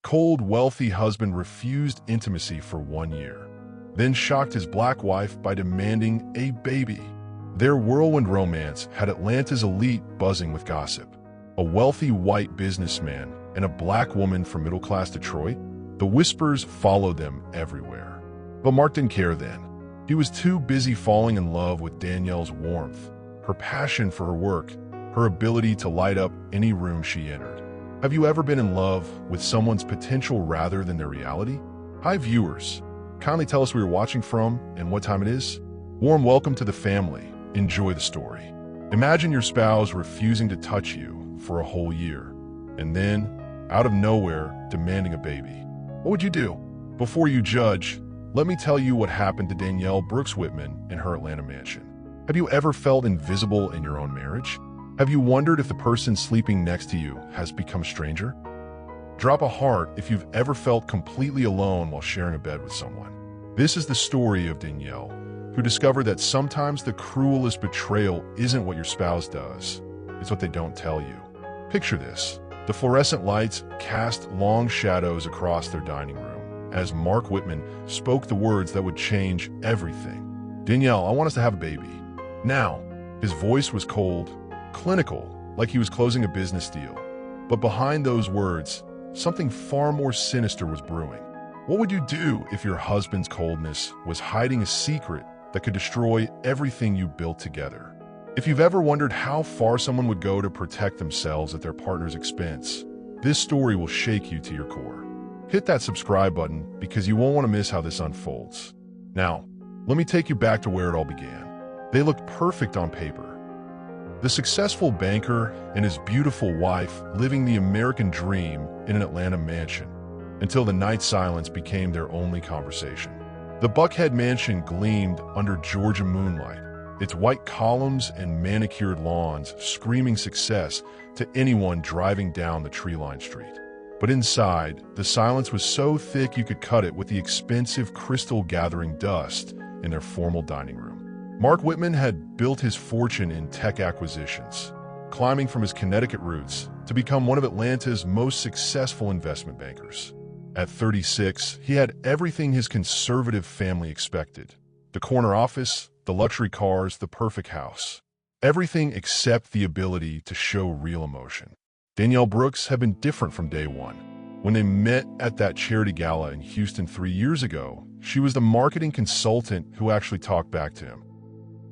Cold, wealthy husband refused intimacy for 1 year, then shocked his black wife by demanding a baby. Their whirlwind romance had Atlanta's elite buzzing with gossip. A wealthy white businessman and a black woman from middle-class Detroit, the whispers followed them everywhere. But Mark didn't care then. He was too busy falling in love with Danielle's warmth, her passion for her work, her ability to light up any room she entered. Have you ever been in love with someone's potential rather than their reality? Hi viewers, kindly tell us where you're watching from and what time it is. Warm welcome to the family. Enjoy the story. Imagine your spouse refusing to touch you for a whole year, and then, out of nowhere, demanding a baby. What would you do? Before you judge, let me tell you what happened to Danielle Brooks Whitman in her Atlanta mansion. Have you ever felt invisible in your own marriage? Have you wondered if the person sleeping next to you has become a stranger? Drop a heart if you've ever felt completely alone while sharing a bed with someone. This is the story of Danielle, who discovered that sometimes the cruelest betrayal isn't what your spouse does, it's what they don't tell you. Picture this. The fluorescent lights cast long shadows across their dining room as Mark Whitman spoke the words that would change everything. Danielle, I want us to have a baby. Now. His voice was cold, clinical, like he was closing a business deal. But behind those words, something far more sinister was brewing. What would you do if your husband's coldness was hiding a secret that could destroy everything you built together? If you've ever wondered how far someone would go to protect themselves at their partner's expense, this story will shake you to your core. Hit that subscribe button because you won't want to miss how this unfolds. Now, let me take you back to where it all began. They looked perfect on paper. The successful banker and his beautiful wife living the American dream in an Atlanta mansion, until the night silence became their only conversation. The Buckhead mansion gleamed under Georgia moonlight, its white columns and manicured lawns screaming success to anyone driving down the tree-lined street. But inside, the silence was so thick you could cut it with the expensive crystal gathering dust in their formal dining room. Mark Whitman had built his fortune in tech acquisitions, climbing from his Connecticut roots to become one of Atlanta's most successful investment bankers. At 36, he had everything his conservative family expected: the corner office, the luxury cars, the perfect house. Everything except the ability to show real emotion. Danielle Brooks had been different from day one. When they met at that charity gala in Houston 3 years ago, she was the marketing consultant who actually talked back to him.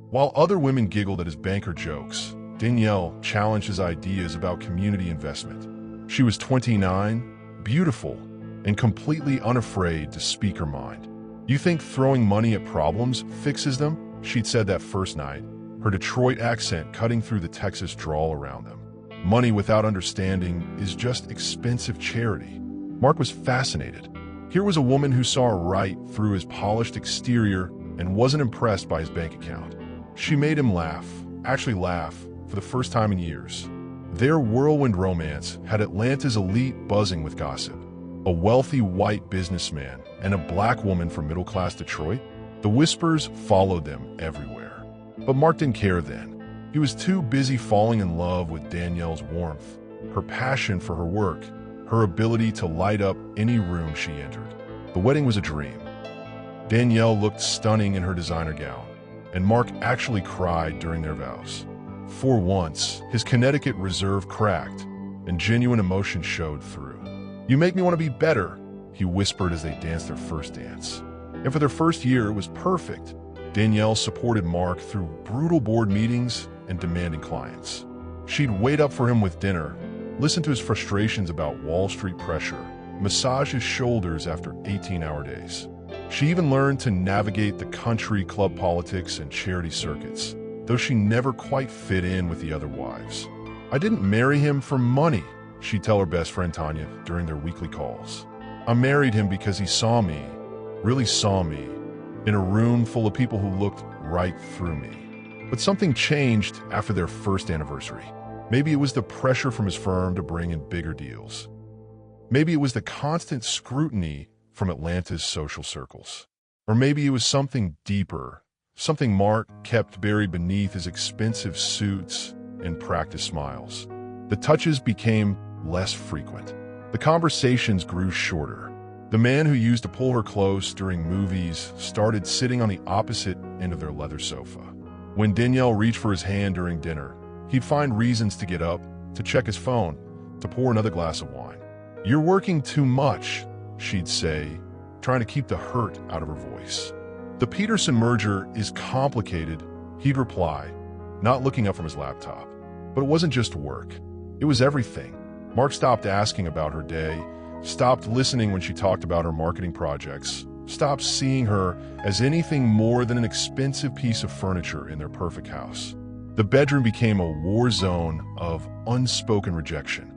While other women giggled at his banker jokes, Danielle challenged his ideas about community investment. She was 29, beautiful, and completely unafraid to speak her mind. "You think throwing money at problems fixes them?" she'd said that first night, her Detroit accent cutting through the Texas drawl around them. "Money without understanding is just expensive charity." Mark was fascinated. Here was a woman who saw right through his polished exterior and wasn't impressed by his bank account. She made him laugh, actually laugh, for the first time in years. Their whirlwind romance had Atlanta's elite buzzing with gossip. A wealthy white businessman and a black woman from middle-class Detroit, the whispers followed them everywhere. But Mark didn't care then. He was too busy falling in love with Danielle's warmth, her passion for her work, her ability to light up any room she entered. The wedding was a dream. Danielle looked stunning in her designer gown, and Mark actually cried during their vows. For once, his Connecticut reserve cracked, and genuine emotion showed through. "You make me want to be better," he whispered as they danced their first dance. And for their first year, it was perfect. Danielle supported Mark through brutal board meetings and demanding clients. She'd wait up for him with dinner, listen to his frustrations about Wall Street pressure, massage his shoulders after 18-hour days. She even learned to navigate the country club politics and charity circuits, though she never quite fit in with the other wives. "I didn't marry him for money," she'd tell her best friend Tanya during their weekly calls. "I married him because he saw me, really saw me, in a room full of people who looked right through me." But something changed after their first anniversary. Maybe it was the pressure from his firm to bring in bigger deals. Maybe it was the constant scrutiny from Atlanta's social circles. Or maybe it was something deeper, something Mark kept buried beneath his expensive suits and practiced smiles. The touches became less frequent. The The conversations grew shorter. The man who used to pull her close during movies started sitting on the opposite end of their leather sofa. When Danielle reached for his hand during dinner, he'd find reasons to get up, to check his phone, to pour another glass of wine. "You're working too much," she'd say, trying to keep the hurt out of her voice. "The Peterson merger is complicated," he'd reply, not looking up from his laptop. But it wasn't just work. It was everything. Mark stopped asking about her day, stopped listening when she talked about her marketing projects, stopped seeing her as anything more than an expensive piece of furniture in their perfect house. The bedroom became a war zone of unspoken rejection.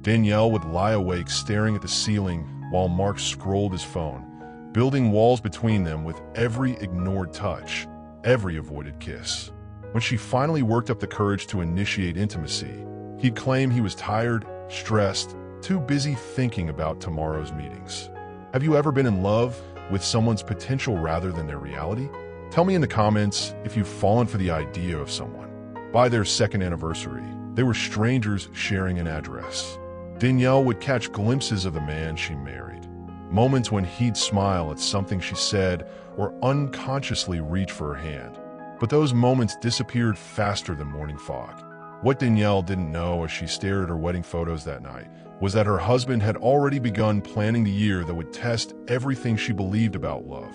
Danielle would lie awake staring at the ceiling while Mark scrolled his phone, building walls between them with every ignored touch, every avoided kiss. When she finally worked up the courage to initiate intimacy, he'd claim he was tired, stressed, too busy thinking about tomorrow's meetings. Have you ever been in love with someone's potential rather than their reality? Tell me in the comments if you've fallen for the idea of someone. By their second anniversary, they were strangers sharing an address. Danielle would catch glimpses of the man she married, moments when he'd smile at something she said or unconsciously reach for her hand. But those moments disappeared faster than morning fog. What Danielle didn't know as she stared at her wedding photos that night was that her husband had already begun planning the year that would test everything she believed about love.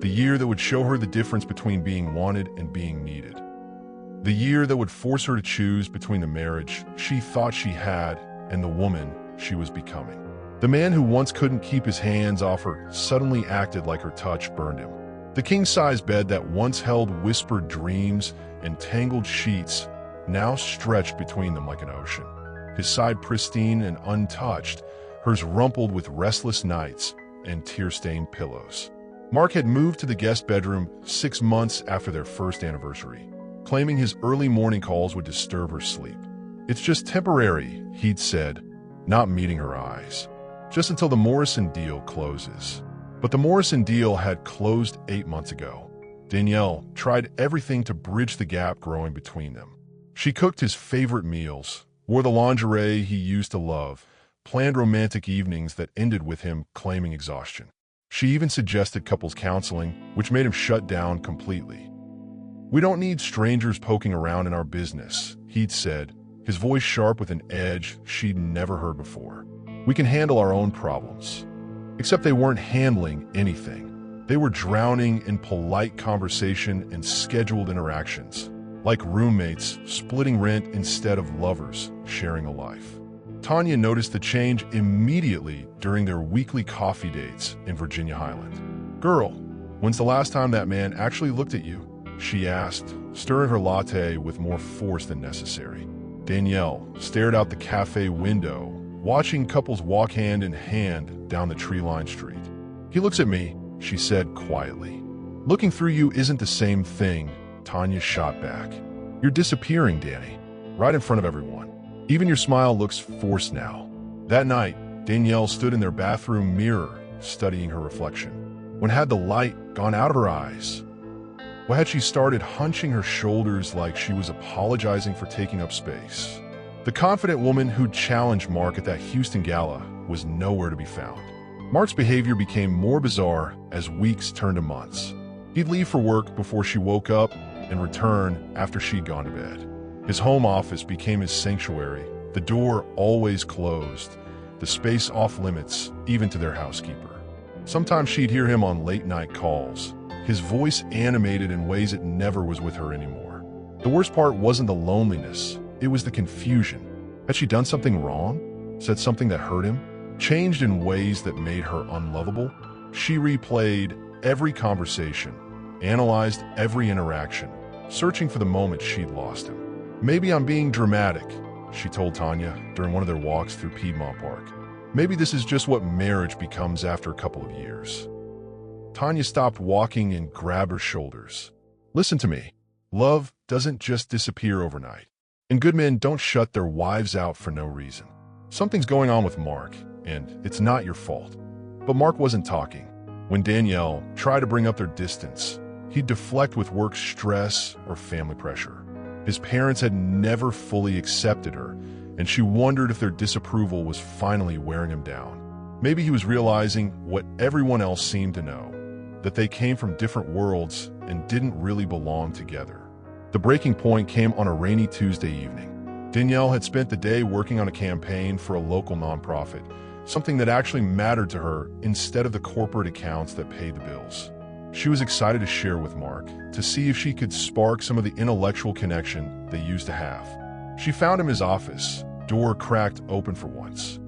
The year that would show her the difference between being wanted and being needed. The year that would force her to choose between the marriage she thought she had and the woman she was becoming. The man who once couldn't keep his hands off her suddenly acted like her touch burned him. The king-size bed that once held whispered dreams and tangled sheets now stretched between them like an ocean. His side pristine and untouched, hers rumpled with restless nights and tear-stained pillows. Mark had moved to the guest bedroom 6 months after their first anniversary, claiming his early morning calls would disturb her sleep. "It's just temporary," he'd said, not meeting her eyes. "Just until the Morrison deal closes." But the Morrison deal had closed 8 months ago. Danielle tried everything to bridge the gap growing between them. She cooked his favorite meals, wore the lingerie he used to love, planned romantic evenings that ended with him claiming exhaustion. She even suggested couples counseling, which made him shut down completely. "We don't need strangers poking around in our business," he'd said, his voice sharp with an edge she'd never heard before. "We can handle our own problems." Except they weren't handling anything. They were drowning in polite conversation and scheduled interactions, like roommates splitting rent instead of lovers sharing a life. Tanya noticed the change immediately during their weekly coffee dates in Virginia Highland. "Girl, when's the last time that man actually looked at you?" she asked, stirring her latte with more force than necessary. Danielle stared out the cafe window, watching couples walk hand in hand down the tree-lined street. "He looks at me," she said quietly. "Looking through you isn't the same thing," Tanya shot back. "You're disappearing, Danny, right in front of everyone. Even your smile looks forced now." That night, Danielle stood in their bathroom mirror, studying her reflection. When had the light gone out of her eyes? When had she started hunching her shoulders like she was apologizing for taking up space? The confident woman who'd challenged Mark at that Houston gala was nowhere to be found. Mark's behavior became more bizarre as weeks turned to months. He'd leave for work before she woke up and return after she'd gone to bed. His home office became his sanctuary, the door always closed, the space off limits even to their housekeeper. Sometimes she'd hear him on late-night calls, his voice animated in ways it never was with her anymore. The worst part wasn't the loneliness. It was the confusion. Had she done something wrong? Said something that hurt him? Changed in ways that made her unlovable? She replayed every conversation, analyzed every interaction, searching for the moment she'd lost him. "Maybe I'm being dramatic," she told Tanya during one of their walks through Piedmont Park. "Maybe this is just what marriage becomes after a couple of years." Tanya stopped walking and grabbed her shoulders. "Listen to me. Love doesn't just disappear overnight. And good men don't shut their wives out for no reason. Something's going on with Mark, and it's not your fault." But Mark wasn't talking. When Danielle tried to bring up their distance, he'd deflect with work stress or family pressure. His parents had never fully accepted her, and she wondered if their disapproval was finally wearing him down. Maybe he was realizing what everyone else seemed to know, that they came from different worlds and didn't really belong together. The breaking point came on a rainy Tuesday evening. Danielle had spent the day working on a campaign for a local nonprofit, something that actually mattered to her instead of the corporate accounts that paid the bills. She was excited to share with Mark, to see if she could spark some of the intellectual connection they used to have. She found him in his office, door cracked open for once.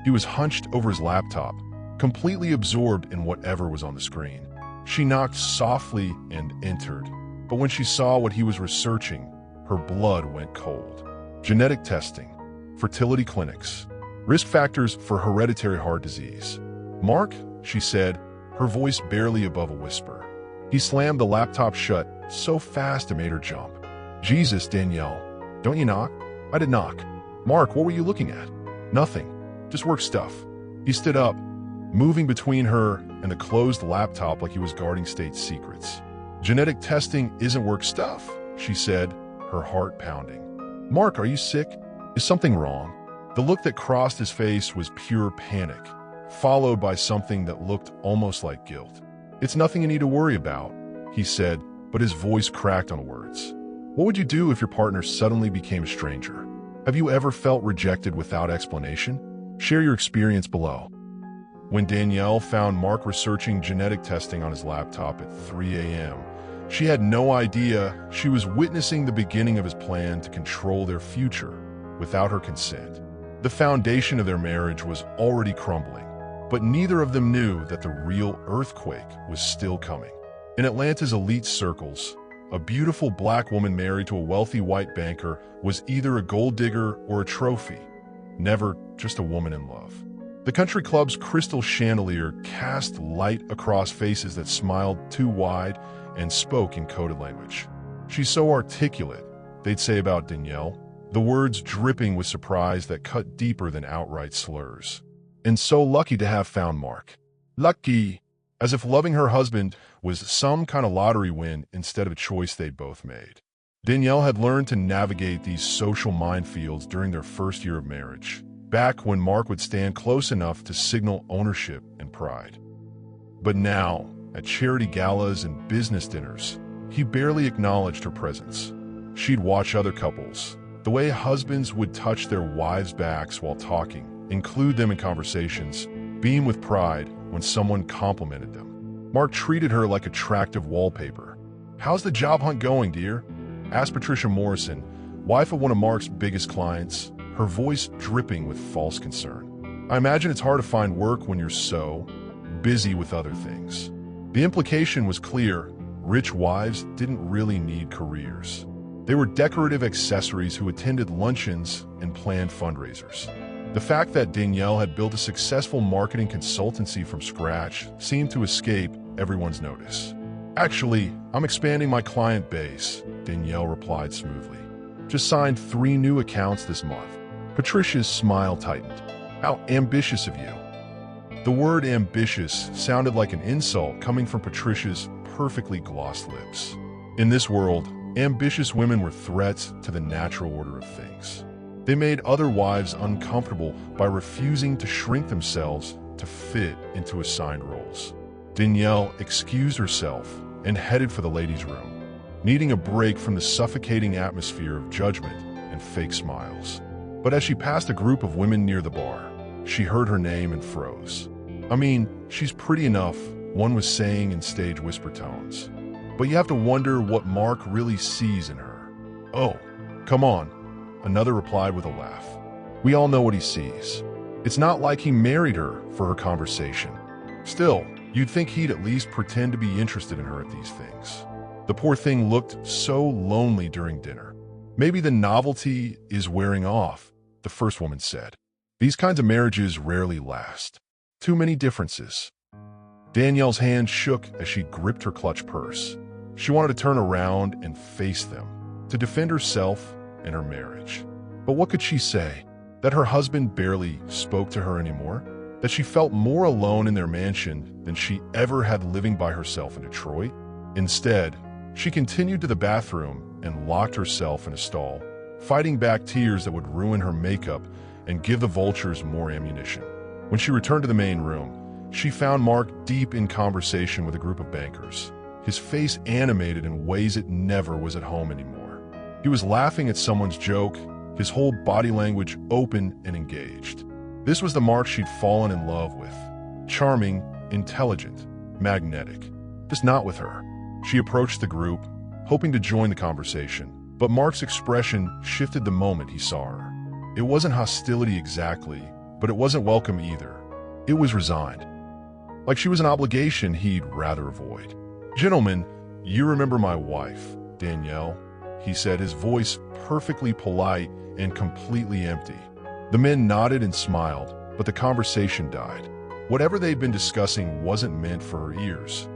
He was hunched over his laptop, completely absorbed in whatever was on the screen. She knocked softly and entered, but when she saw what he was researching, her blood went cold. Genetic testing, fertility clinics, risk factors for hereditary heart disease. "Mark," she said, her voice barely above a whisper. He slammed the laptop shut so fast it made her jump. "Jesus, Danielle, don't you knock?" "I did knock." "Mark, what were you looking at?" "Nothing, just work stuff." He stood up, moving between her and the closed laptop like he was guarding state secrets. "Genetic testing isn't work stuff," she said, her heart pounding. "Mark, are you sick? Is something wrong?" The look that crossed his face was pure panic, followed by something that looked almost like guilt. "It's nothing you need to worry about," he said, but his voice cracked on words. "What would you do if your partner suddenly became a stranger? Have you ever felt rejected without explanation? Share your experience below." When Danielle found Mark researching genetic testing on his laptop at 3 a.m., she had no idea she was witnessing the beginning of his plan to control their future without her consent. The foundation of their marriage was already crumbling, but neither of them knew that the real earthquake was still coming. In Atlanta's elite circles, a beautiful black woman married to a wealthy white banker was either a gold digger or a trophy, never just a woman in love. The country club's crystal chandelier cast light across faces that smiled too wide and spoke in coded language. "She's so articulate," they'd say about Danielle, the words dripping with surprise that cut deeper than outright slurs. "And so lucky to have found Mark." Lucky, as if loving her husband was some kind of lottery win instead of a choice they'd both made. Danielle had learned to navigate these social minefields during their first year of marriage, back when Mark would stand close enough to signal ownership and pride. But now, at charity galas and business dinners, he barely acknowledged her presence. She'd watch other couples, the way husbands would touch their wives' backs while talking, include them in conversations, beam with pride when someone complimented them. Mark treated her like attractive wallpaper. "How's the job hunt going, dear?" asked Patricia Morrison, wife of one of Mark's biggest clients, her voice dripping with false concern. "I imagine it's hard to find work when you're so busy with other things." The implication was clear: rich wives didn't really need careers. They were decorative accessories who attended luncheons and planned fundraisers. The fact that Danielle had built a successful marketing consultancy from scratch seemed to escape everyone's notice. "Actually, I'm expanding my client base," Danielle replied smoothly. "Just signed 3 new accounts this month." Patricia's smile tightened. "How ambitious of you." The word ambitious sounded like an insult coming from Patricia's perfectly glossed lips. In this world, ambitious women were threats to the natural order of things. They made other wives uncomfortable by refusing to shrink themselves to fit into assigned roles. Danielle excused herself and headed for the ladies' room, needing a break from the suffocating atmosphere of judgment and fake smiles. But as she passed a group of women near the bar, she heard her name and froze. "I mean, she's pretty enough," one was saying in stage whisper tones. "But you have to wonder what Mark really sees in her." "Oh, come on," another replied with a laugh. "We all know what he sees. It's not like he married her for her conversation. Still, you'd think he'd at least pretend to be interested in her at these things." The poor thing looked so lonely during dinner. "Maybe the novelty is wearing off," the first woman said. "These kinds of marriages rarely last. Too many differences." Danielle's hand shook as she gripped her clutch purse. She wanted to turn around and face them, to defend herself and her marriage. But what could she say? That her husband barely spoke to her anymore? That she felt more alone in their mansion than she ever had living by herself in Detroit? Instead, she continued to the bathroom and locked herself in a stall, fighting back tears that would ruin her makeup and give the vultures more ammunition. When she returned to the main room, she found Mark deep in conversation with a group of bankers, his face animated in ways it never was at home anymore. He was laughing at someone's joke, his whole body language open and engaged. This was the Mark she'd fallen in love with. Charming, intelligent, magnetic. Just not with her. She approached the group, hoping to join the conversation, but Mark's expression shifted the moment he saw her. It wasn't hostility exactly, but it wasn't welcome either. It was resigned. Like she was an obligation he'd rather avoid. "Gentlemen, you remember my wife, Danielle," he said, his voice perfectly polite and completely empty. The men nodded and smiled, but the conversation died. Whatever they'd been discussing wasn't meant for her ears.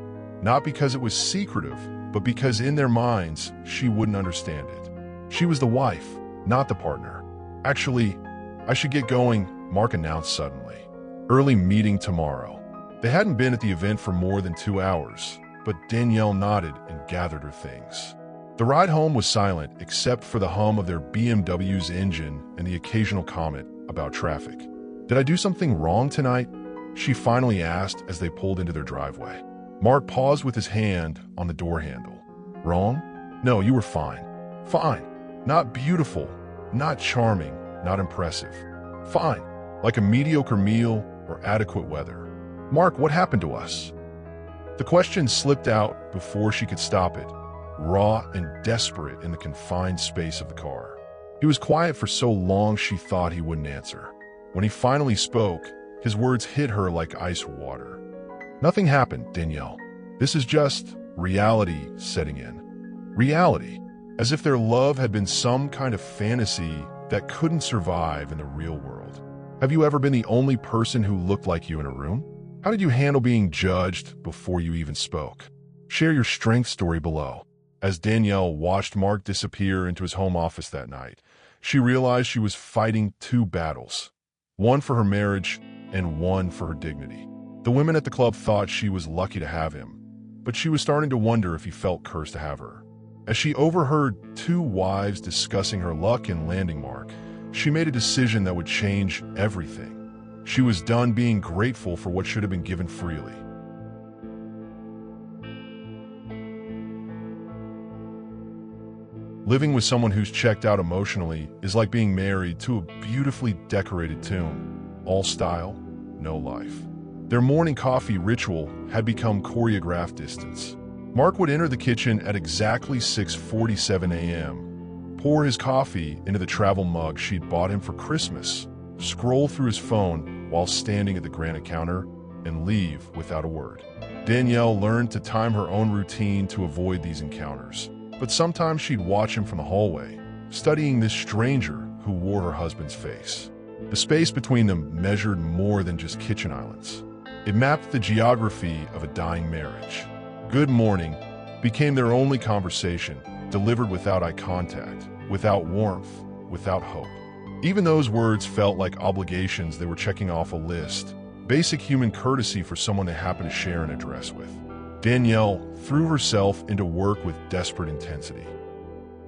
Not because it was secretive, but because in their minds, she wouldn't understand it. She was the wife, not the partner. "Actually, I should get going," Mark announced suddenly. "Early meeting tomorrow." They hadn't been at the event for more than 2 hours, but Danielle nodded and gathered her things. The ride home was silent except for the hum of their BMW's engine and the occasional comment about traffic. "Did I do something wrong tonight?" she finally asked as they pulled into their driveway. Mark paused with his hand on the door handle. "Wrong? No, you were fine. Fine. Not beautiful, not charming, not impressive. Fine. Like a mediocre meal or adequate weather." "Mark, what happened to us?" The question slipped out before she could stop it, raw and desperate in the confined space of the car. He was quiet for so long she thought he wouldn't answer. When he finally spoke, his words hit her like ice water. "Nothing happened, Danielle. This is just reality setting in." Reality, as if their love had been some kind of fantasy that couldn't survive in the real world. Have you ever been the only person who looked like you in a room? How did you handle being judged before you even spoke? Share your strength story below. As Danielle watched Mark disappear into his home office that night, she realized she was fighting 2 battles. One for her marriage and one for her dignity. The women at the club thought she was lucky to have him, but she was starting to wonder if he felt cursed to have her. As she overheard 2 wives discussing her luck in landing Mark, she made a decision that would change everything. She was done being grateful for what should have been given freely. Living with someone who's checked out emotionally is like being married to a beautifully decorated tomb. All style, no life. Their morning coffee ritual had become choreographed distance. Mark would enter the kitchen at exactly 6:47 a.m., pour his coffee into the travel mug she'd bought him for Christmas, scroll through his phone while standing at the granite counter, and leave without a word. Danielle learned to time her own routine to avoid these encounters. But sometimes she'd watch him from the hallway, studying this stranger who wore her husband's face. The space between them measured more than just kitchen islands. It mapped the geography of a dying marriage. "Good morning" became their only conversation, delivered without eye contact, without warmth, without hope. Even those words felt like obligations they were checking off a list, basic human courtesy for someone they happened to share an address with. Danielle threw herself into work with desperate intensity.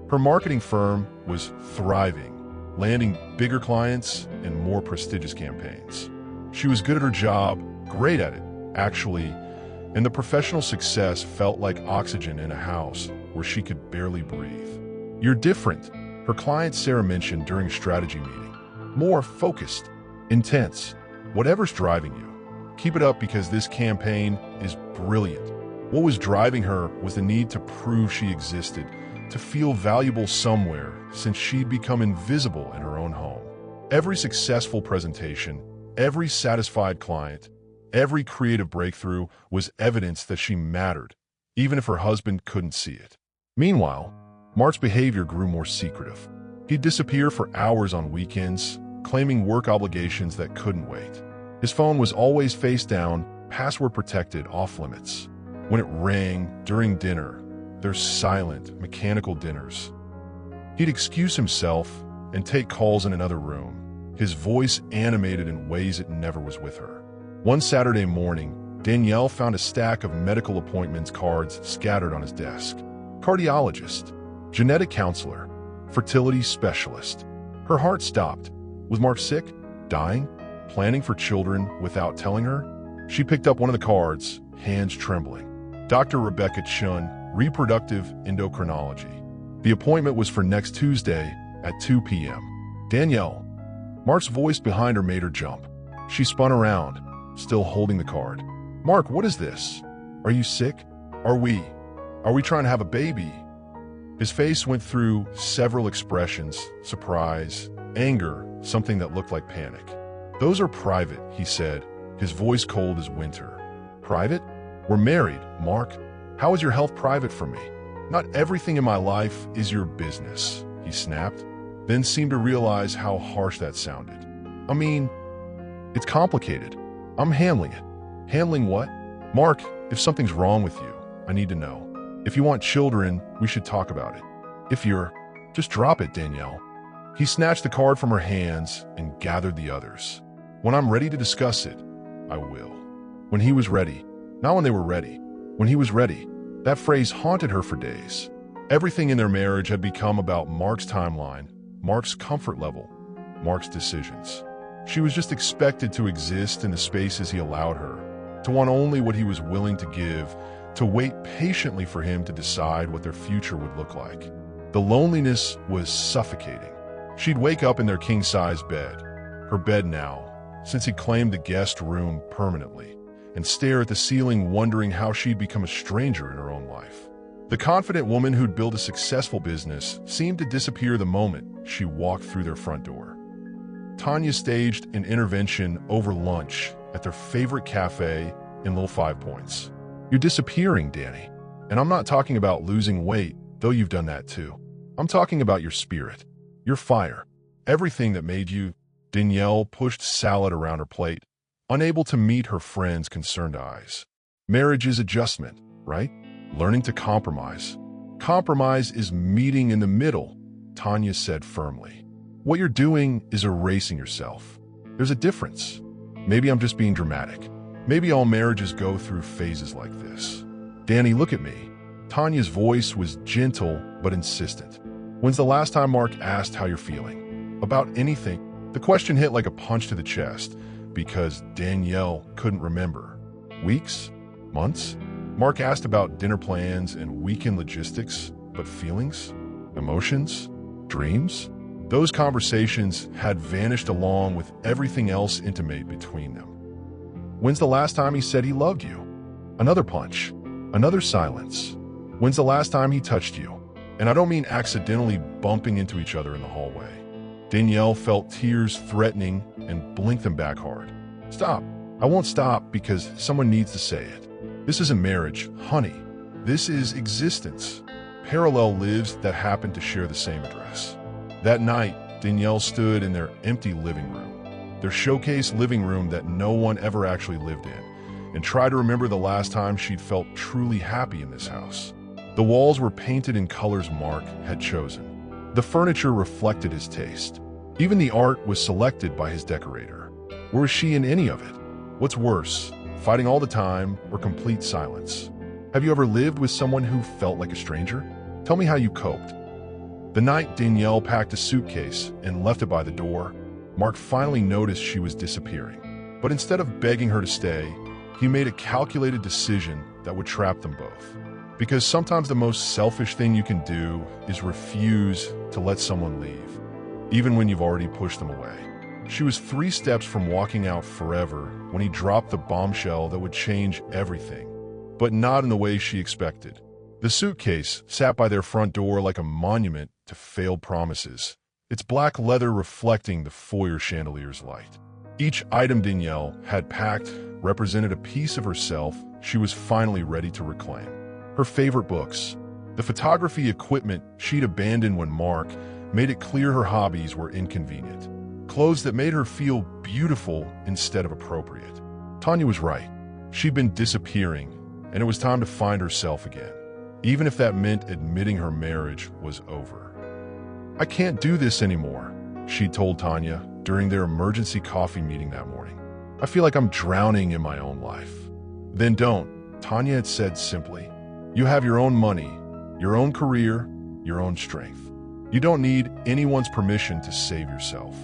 Her marketing firm was thriving, landing bigger clients and more prestigious campaigns. She was good at her job, great at it, actually, and the professional success felt like oxygen in a house where she could barely breathe. "You're different," her client Sarah mentioned during a strategy meeting. "More focused, intense. Whatever's driving you, keep it up because this campaign is brilliant." What was driving her was the need to prove she existed, to feel valuable somewhere since she'd become invisible in her own home. Every successful presentation, every satisfied client, every creative breakthrough was evidence that she mattered, even if her husband couldn't see it. Meanwhile, Mark's behavior grew more secretive. He'd disappear for hours on weekends, claiming work obligations that couldn't wait. His phone was always face down, password protected, off limits. When it rang during dinner, their silent, mechanical dinners, he'd excuse himself and take calls in another room, his voice animated in ways it never was with her. One Saturday morning, Danielle found a stack of medical appointments cards scattered on his desk. Cardiologist, genetic counselor, fertility specialist. Her heart stopped. Was Mark sick? Dying? Planning for children without telling her? She picked up one of the cards, hands trembling. Dr. Rebecca Chun, reproductive endocrinology. The appointment was for next Tuesday at 2 p.m. Danielle. Mark's voice behind her made her jump. She spun around, still holding the card. Mark, what is this? Are you sick? Are we trying to have a baby? His face went through several expressions, surprise, anger, something that looked like panic. Those are private, he said, his voice cold as winter. Private? We're married, Mark. How is your health private from me? Not everything in my life is your business, he snapped, then seemed to realize how harsh that sounded. I mean, it's complicated. I'm handling it. Handling what? Mark, if something's wrong with you, I need to know. If you want children, we should talk about it. If you're... Just drop it, Danielle. He snatched the card from her hands and gathered the others. When I'm ready to discuss it, I will. When he was ready. Not when they were ready. When he was ready. That phrase haunted her for days. Everything in their marriage had become about Mark's timeline, Mark's comfort level, Mark's decisions. She was just expected to exist in the spaces he allowed her, to want only what he was willing to give, to wait patiently for him to decide what their future would look like. The loneliness was suffocating. She'd wake up in their king-size bed, her bed now, since he claimed the guest room permanently, and stare at the ceiling wondering how she'd become a stranger in her own life. The confident woman who'd built a successful business seemed to disappear the moment she walked through their front door. Tanya staged an intervention over lunch at their favorite cafe in Little 5 Points. You're disappearing, Danny. And I'm not talking about losing weight, though you've done that too. I'm talking about your spirit, your fire, everything that made you. Danielle pushed salad around her plate, unable to meet her friend's concerned eyes. Marriage is adjustment, right? Learning to compromise. Compromise is meeting in the middle, Tanya said firmly. What you're doing is erasing yourself. There's a difference. Maybe I'm just being dramatic. Maybe all marriages go through phases like this. Danny, look at me. Tanya's voice was gentle but insistent. When's the last time Mark asked how you're feeling? About anything? The question hit like a punch to the chest because Danielle couldn't remember. Weeks? Months? Mark asked about dinner plans and weekend logistics, but feelings? Emotions? Dreams? Those conversations had vanished along with everything else intimate between them. When's the last time he said he loved you? Another punch. Another silence. When's the last time he touched you? And I don't mean accidentally bumping into each other in the hallway. Danielle felt tears threatening and blinked them back hard. Stop. I won't stop because someone needs to say it. This isn't marriage, honey. This is existence. Parallel lives that happen to share the same address. That night, Danielle stood in their empty living room, their showcase living room that no one ever actually lived in, and tried to remember the last time she'd felt truly happy in this house. The walls were painted in colors Mark had chosen. The furniture reflected his taste. Even the art was selected by his decorator. Where was she in any of it? What's worse, fighting all the time or complete silence? Have you ever lived with someone who felt like a stranger? Tell me how you coped. The night Danielle packed a suitcase and left it by the door, Mark finally noticed she was disappearing. But instead of begging her to stay, he made a calculated decision that would trap them both. Because sometimes the most selfish thing you can do is refuse to let someone leave, even when you've already pushed them away. She was 3 steps from walking out forever when he dropped the bombshell that would change everything, but not in the way she expected. The suitcase sat by their front door like a monument to failed promises, its black leather reflecting the foyer chandelier's light. Each item Danielle had packed represented a piece of herself she was finally ready to reclaim. Her favorite books, the photography equipment she'd abandoned when Mark made it clear her hobbies were inconvenient, clothes that made her feel beautiful instead of appropriate. Tanya was right. She'd been disappearing, and it was time to find herself again, even if that meant admitting her marriage was over. I can't do this anymore, she told Tanya during their emergency coffee meeting that morning. I feel like I'm drowning in my own life. Then don't, Tanya had said simply. You have your own money, your own career, your own strength. You don't need anyone's permission to save yourself.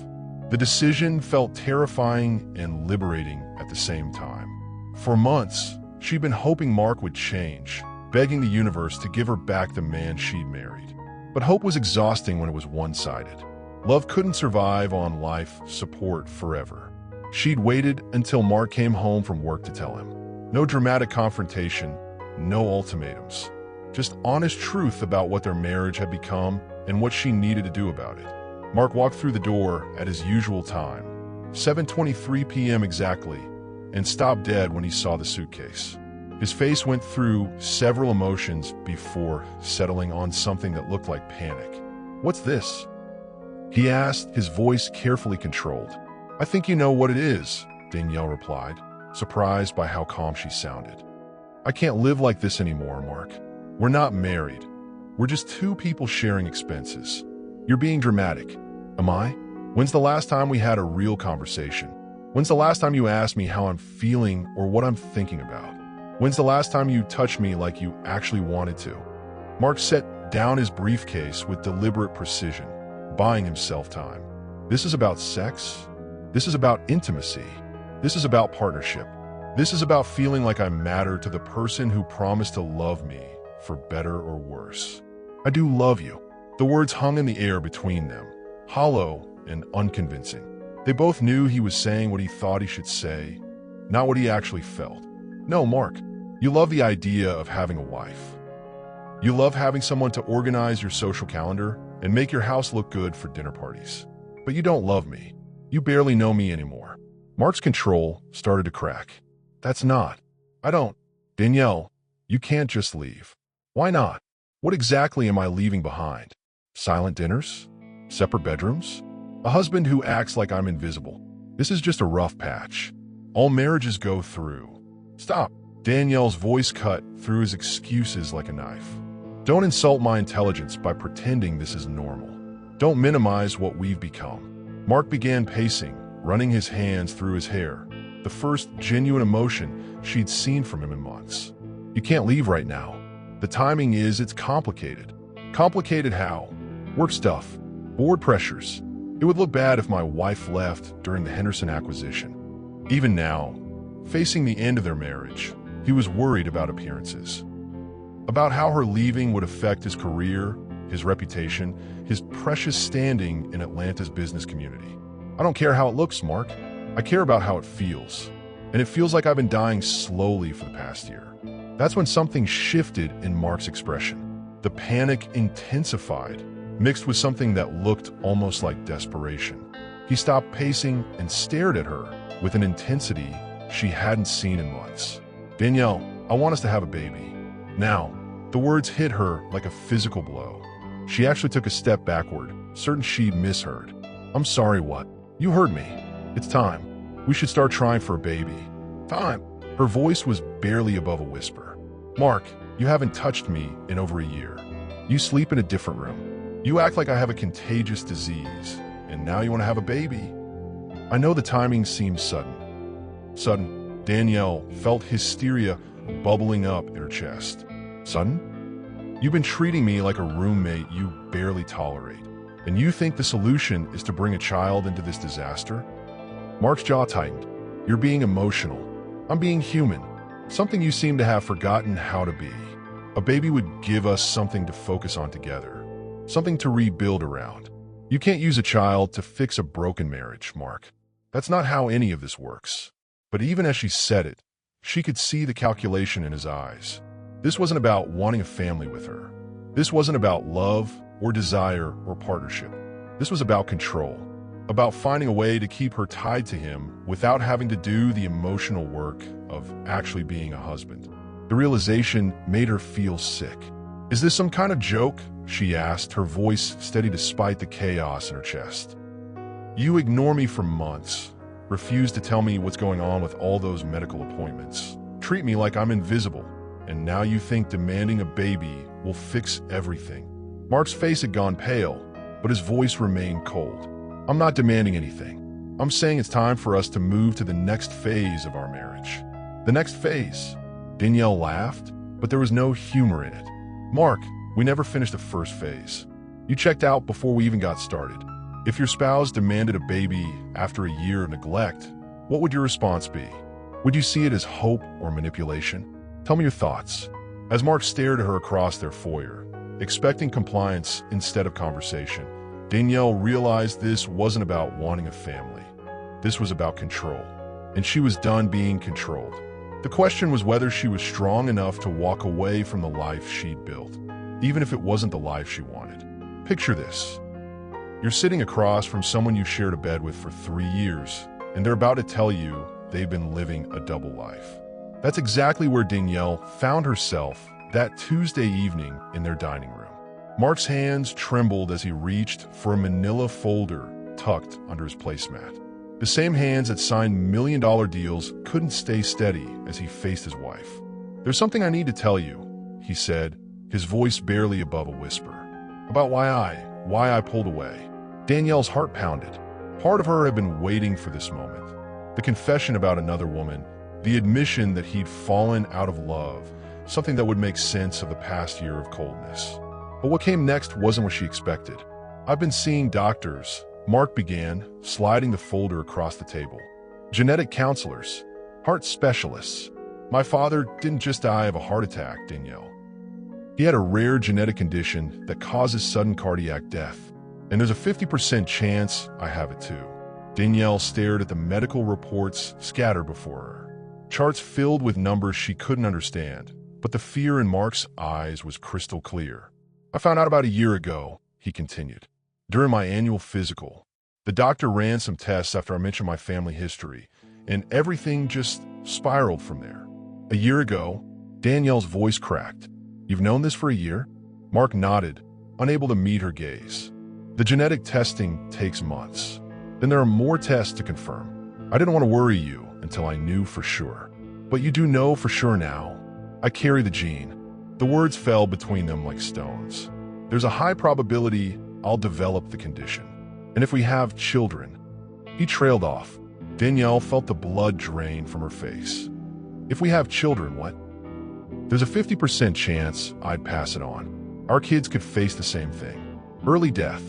The decision felt terrifying and liberating at the same time. For months, she'd been hoping Mark would change, begging the universe to give her back the man she'd married. But hope was exhausting when it was one-sided. Love couldn't survive on life support forever. She'd waited until Mark came home from work to tell him. No dramatic confrontation, no ultimatums. Just honest truth about what their marriage had become and what she needed to do about it. Mark walked through the door at his usual time, 7:23 p.m. exactly, and stopped dead when he saw the suitcase. His face went through several emotions before settling on something that looked like panic. "What's this?" he asked, his voice carefully controlled. "I think you know what it is," Danielle replied, surprised by how calm she sounded. "I can't live like this anymore, Mark. We're not married. We're just two people sharing expenses. You're being dramatic. Am I? When's the last time we had a real conversation? When's the last time you asked me how I'm feeling or what I'm thinking about? When's the last time you touched me like you actually wanted to?" Mark set down his briefcase with deliberate precision, buying himself time. "This is about sex. This is about intimacy. This is about partnership. This is about feeling like I matter to the person who promised to love me, for better or worse. I do love you." The words hung in the air between them, hollow and unconvincing. They both knew he was saying what he thought he should say, not what he actually felt. "No, Mark, you love the idea of having a wife. You love having someone to organize your social calendar and make your house look good for dinner parties. But you don't love me. You barely know me anymore." Mark's control started to crack. "That's not. I don't. Danielle, you can't just leave." "Why not? What exactly am I leaving behind? Silent dinners? Separate bedrooms? A husband who acts like I'm invisible? This is just a rough patch. All marriages go through." "Stop." Danielle's voice cut through his excuses like a knife. "Don't insult my intelligence by pretending this is normal. Don't minimize what we've become." Mark began pacing, running his hands through his hair, the first genuine emotion she'd seen from him in months. "You can't leave right now. The timing is, it's complicated." "Complicated how?" "Work stuff. Board pressures. It would look bad if my wife left during the Henderson acquisition." Even now, facing the end of their marriage, he was worried about appearances. About how her leaving would affect his career, his reputation, his precious standing in Atlanta's business community. "I don't care how it looks, Mark. I care about how it feels. And it feels like I've been dying slowly for the past year." That's when something shifted in Mark's expression. The panic intensified, mixed with something that looked almost like desperation. He stopped pacing and stared at her with an intensity she hadn't seen in months. "Danielle, I want us to have a baby. Now." The words hit her like a physical blow. She actually took a step backward, certain she'd misheard. "I'm sorry, what?" "You heard me. It's time. We should start trying for a baby." "Time." Her voice was barely above a whisper. "Mark, you haven't touched me in over a year. You sleep in a different room. You act like I have a contagious disease, and now you want to have a baby." "I know the timing seems sudden." Sudden. Danielle felt hysteria bubbling up in her chest. "Sudden? You've been treating me like a roommate you barely tolerate, and you think the solution is to bring a child into this disaster?" Mark's jaw tightened. "You're being emotional. I'm being human. Something you seem to have forgotten how to be. A baby would give us something to focus on together, something to rebuild around. You can't use a child to fix a broken marriage, Mark. That's not how any of this works." But even as she said it, she could see the calculation in his eyes. This wasn't about wanting a family with her. This wasn't about love or desire or partnership. This was about control, about finding a way to keep her tied to him without having to do the emotional work of actually being a husband. The realization made her feel sick. "Is this some kind of joke?" she asked, her voice steady despite the chaos in her chest. "You ignore me for months, refuse to tell me what's going on with all those medical appointments, treat me like I'm invisible, and now you think demanding a baby will fix everything." Mark's face had gone pale, but his voice remained cold. "I'm not demanding anything. I'm saying it's time for us to move to the next phase of our marriage." "The next phase?" Danielle laughed, but there was no humor in it. "Mark, we never finished the first phase. You checked out before we even got started. If your spouse demanded a baby after a year of neglect, what would your response be? Would you see it as hope or manipulation? Tell me your thoughts. As Mark stared at her across their foyer, expecting compliance instead of conversation, Danielle realized this wasn't about wanting a family. This was about control, and she was done being controlled. The question was whether she was strong enough to walk away from the life she'd built, even if it wasn't the life she wanted. Picture this. You're sitting across from someone you shared a bed with for 3 years, and they're about to tell you they've been living a double life. That's exactly where Danielle found herself that Tuesday evening in their dining room. Mark's hands trembled as he reached for a manila folder tucked under his placemat. The same hands that signed million-dollar deals couldn't stay steady as he faced his wife. "There's something I need to tell you," he said, his voice barely above a whisper. "About why I pulled away." Danielle's heart pounded. Part of her had been waiting for this moment. The confession about another woman, the admission that he'd fallen out of love, something that would make sense of the past year of coldness. But what came next wasn't what she expected. "I've been seeing doctors," Mark began, sliding the folder across the table. "Genetic counselors, heart specialists. My father didn't just die of a heart attack, Danielle. He had a rare genetic condition that causes sudden cardiac death. And there's a 50% chance I have it too." Danielle stared at the medical reports scattered before her. Charts filled with numbers she couldn't understand, but the fear in Mark's eyes was crystal clear. "I found out about a year ago," he continued. "During my annual physical, the doctor ran some tests after I mentioned my family history, and everything just spiraled from there." "A year ago?" Danielle's voice cracked. "You've known this for a year?" Mark nodded, unable to meet her gaze. "The genetic testing takes months. Then there are more tests to confirm. I didn't want to worry you until I knew for sure. But you do know for sure now. I carry the gene." The words fell between them like stones. "There's a high probability I'll develop the condition. And if we have children..." He trailed off. Danielle felt the blood drain from her face. "If we have children, what?" "There's a 50% chance I'd pass it on. Our kids could face the same thing. Early death.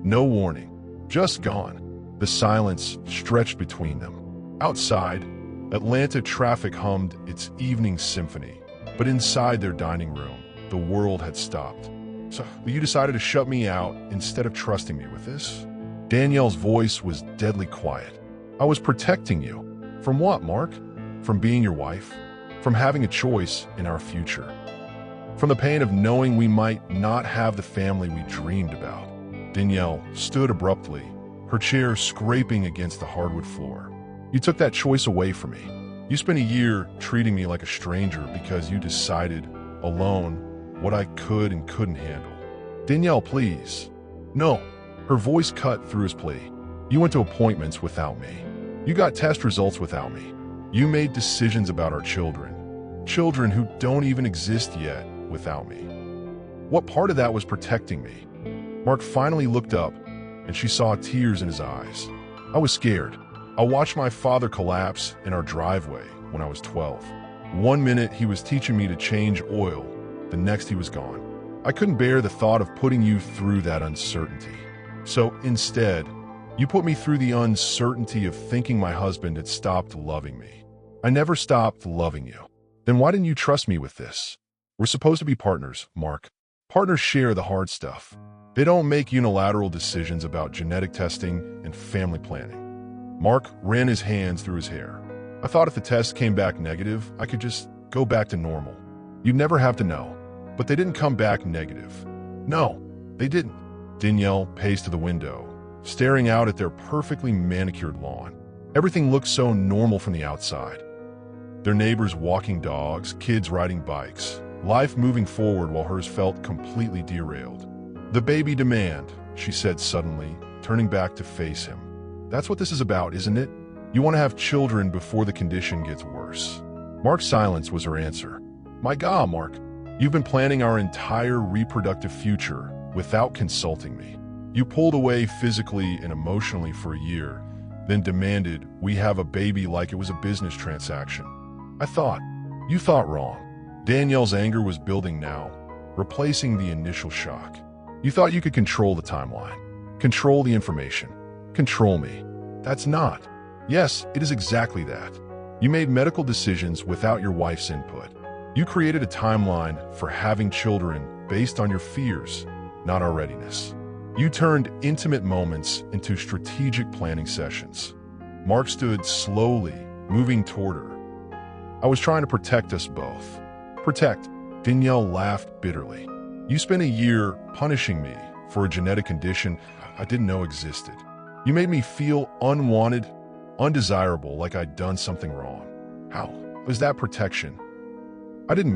No warning. Just gone." The silence stretched between them. Outside, Atlanta traffic hummed its evening symphony. But inside their dining room, the world had stopped. "So you decided to shut me out instead of trusting me with this?" Danielle's voice was deadly quiet. "I was protecting you." "From what, Mark?" "From being your wife. From having a choice in our future. From the pain of knowing we might not have the family we dreamed about." Danielle stood abruptly, her chair scraping against the hardwood floor. "You took that choice away from me. You spent a year treating me like a stranger because you decided, alone, what I could and couldn't handle." "Danielle, please." "No." Her voice cut through his plea. "You went to appointments without me. You got test results without me. You made decisions about our children. Children who don't even exist yet without me. What part of that was protecting me?" Mark finally looked up, and she saw tears in his eyes. "I was scared. I watched my father collapse in our driveway when I was 12. One minute he was teaching me to change oil, the next he was gone. I couldn't bear the thought of putting you through that uncertainty. So instead, you put me through the uncertainty of thinking my husband had stopped loving me. I never stopped loving you. Then why didn't you trust me with this? We're supposed to be partners, Mark. Partners share the hard stuff. They don't make unilateral decisions about genetic testing and family planning." Mark ran his hands through his hair. "I thought if the test came back negative, I could just go back to normal. You'd never have to know. But they didn't come back negative." "No, they didn't." Danielle paced to the window, staring out at their perfectly manicured lawn. Everything looked so normal from the outside. Their neighbors walking dogs, kids riding bikes, life moving forward while hers felt completely derailed. "The baby demand," she said suddenly, turning back to face him. "That's what this is about, isn't it? You want to have children before the condition gets worse." Mark's silence was her answer. "My God, Mark, you've been planning our entire reproductive future without consulting me. You pulled away physically and emotionally for a year, then demanded we have a baby like it was a business transaction. You thought wrong." Danielle's anger was building now, replacing the initial shock. You thought you could control the timeline, control the information, control me. That's not. Yes, it is exactly that. You made medical decisions without your wife's input. You created a timeline for having children based on your fears, not our readiness. You turned intimate moments into strategic planning sessions. Mark stood slowly, moving toward her. I was trying to protect us both. Protect. Danielle laughed bitterly. You spent a year punishing me for a genetic condition I didn't know existed. You made me feel unwanted, undesirable, like I'd done something wrong. How was that protection? You didn't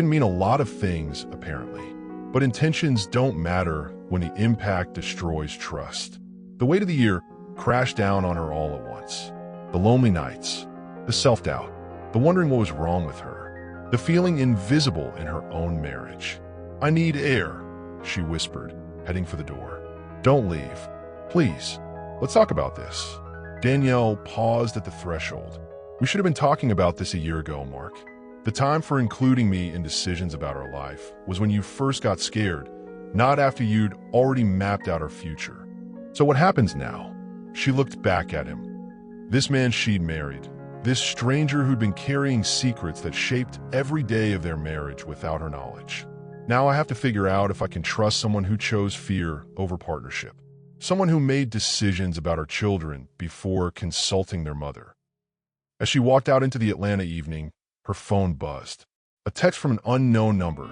mean a lot of things, apparently. But intentions don't matter when the impact destroys trust. The weight of the year crashed down on her all at once. The lonely nights, the self-doubt, the wondering what was wrong with her, the feeling invisible in her own marriage. I need air, she whispered, heading for the door. Don't leave. Please, let's talk about this. Danielle paused at the threshold. We should have been talking about this a year ago, Mark. The time for including me in decisions about our life was when you first got scared, not after you'd already mapped out our future. So what happens now? She looked back at him. This man she'd married, this stranger who'd been carrying secrets that shaped every day of their marriage without her knowledge. Now I have to figure out if I can trust someone who chose fear over partnership. Someone who made decisions about her children before consulting their mother. As she walked out into the Atlanta evening, her phone buzzed. A text from an unknown number.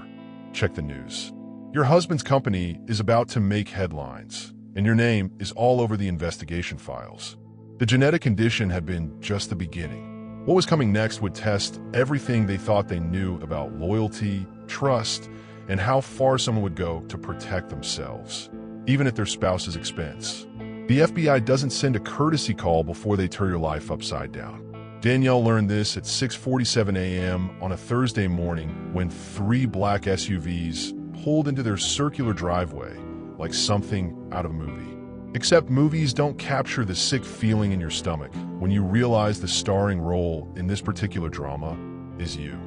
Check the news. Your husband's company is about to make headlines, and your name is all over the investigation files. The genetic condition had been just the beginning. What was coming next would test everything they thought they knew about loyalty, trust, and how far someone would go to protect themselves, even at their spouse's expense. The FBI doesn't send a courtesy call before they turn your life upside down. Danielle learned this at 6:47 a.m. on a Thursday morning when 3 black SUVs pulled into their circular driveway like something out of a movie. Except movies don't capture the sick feeling in your stomach when you realize the starring role in this particular drama is you.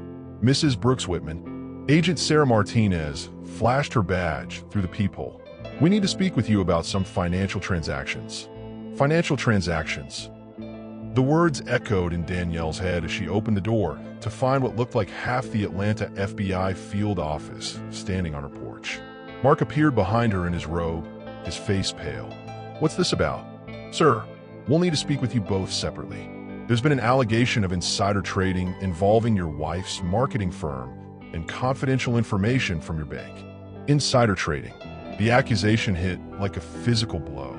Mrs. Brooks Whitman, Agent Sarah Martinez, flashed her badge through the peephole. We need to speak with you about some financial transactions. Financial transactions. The words echoed in Danielle's head as she opened the door to find what looked like half the Atlanta FBI field office standing on her porch. Mark appeared behind her in his robe, his face pale. What's this about? Sir, we'll need to speak with you both separately. There's been an allegation of insider trading involving your wife's marketing firm and confidential information from your bank. Insider trading. The accusation hit like a physical blow.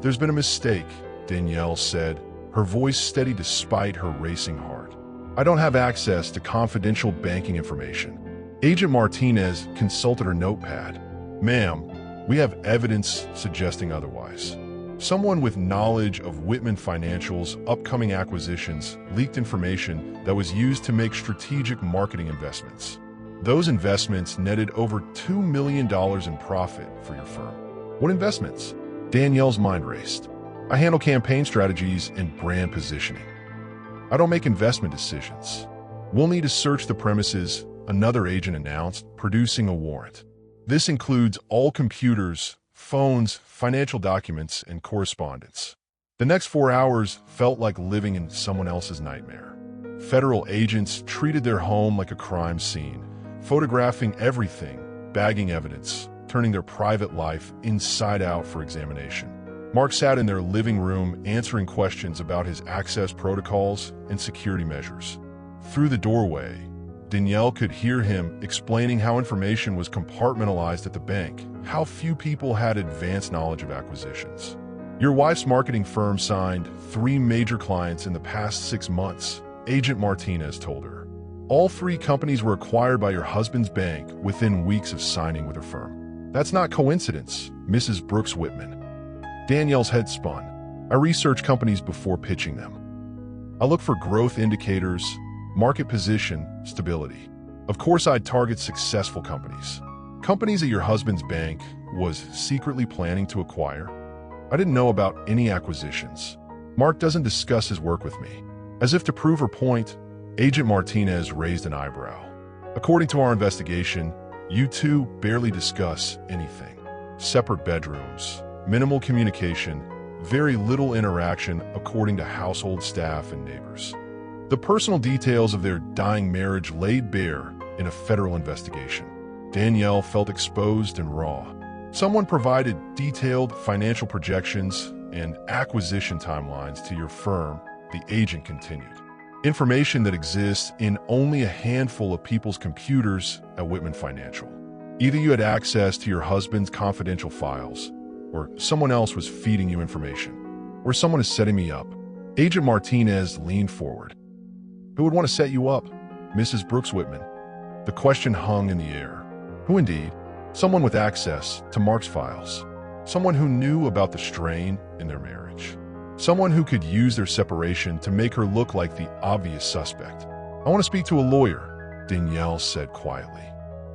There's been a mistake, Danielle said, her voice steady despite her racing heart. I don't have access to confidential banking information. Agent Martinez consulted her notepad. Ma'am, we have evidence suggesting otherwise. Someone with knowledge of Whitman Financial's upcoming acquisitions leaked information that was used to make strategic marketing investments. Those investments netted over $2 million in profit for your firm. What investments? Danielle's mind raced. I handle campaign strategies and brand positioning. I don't make investment decisions. We'll need to search the premises, another agent announced, producing a warrant. This includes all computers, phones, financial documents, and correspondence. The next 4 hours felt like living in someone else's nightmare. Federal agents treated their home like a crime scene, photographing everything, bagging evidence, turning their private life inside out for examination. Mark sat in their living room answering questions about his access protocols and security measures. Through the doorway, Danielle could hear him explaining how information was compartmentalized at the bank, how few people had advanced knowledge of acquisitions. Your wife's marketing firm signed 3 major clients in the past 6 months, Agent Martinez told her. All 3 companies were acquired by your husband's bank within weeks of signing with her firm. That's not coincidence, Mrs. Brooks Whitman. Danielle's head spun. I research companies before pitching them. I look for growth indicators, market position, stability. Of course, I'd target successful companies. Companies that your husband's bank was secretly planning to acquire. I didn't know about any acquisitions. Mark doesn't discuss his work with me. As if to prove her point, Agent Martinez raised an eyebrow. According to our investigation, You two barely discuss anything. Separate bedrooms, minimal communication, very little interaction according to household staff and neighbors. The personal details of their dying marriage laid bare in a federal investigation. Danielle felt exposed and raw. Someone provided detailed financial projections and acquisition timelines to your firm, the agent continued. Information that exists in only a handful of people's computers at Whitman Financial. Either you had access to your husband's confidential files, or someone else was feeding you information, or someone is setting me up. Agent Martinez leaned forward. Who would want to set you up? Mrs. Brooks Whitman. The question hung in the air. Who indeed? Someone with access to Mark's files. Someone who knew about the strain in their marriage. Someone who could use their separation to make her look like the obvious suspect. I want to speak to a lawyer, Danielle said quietly.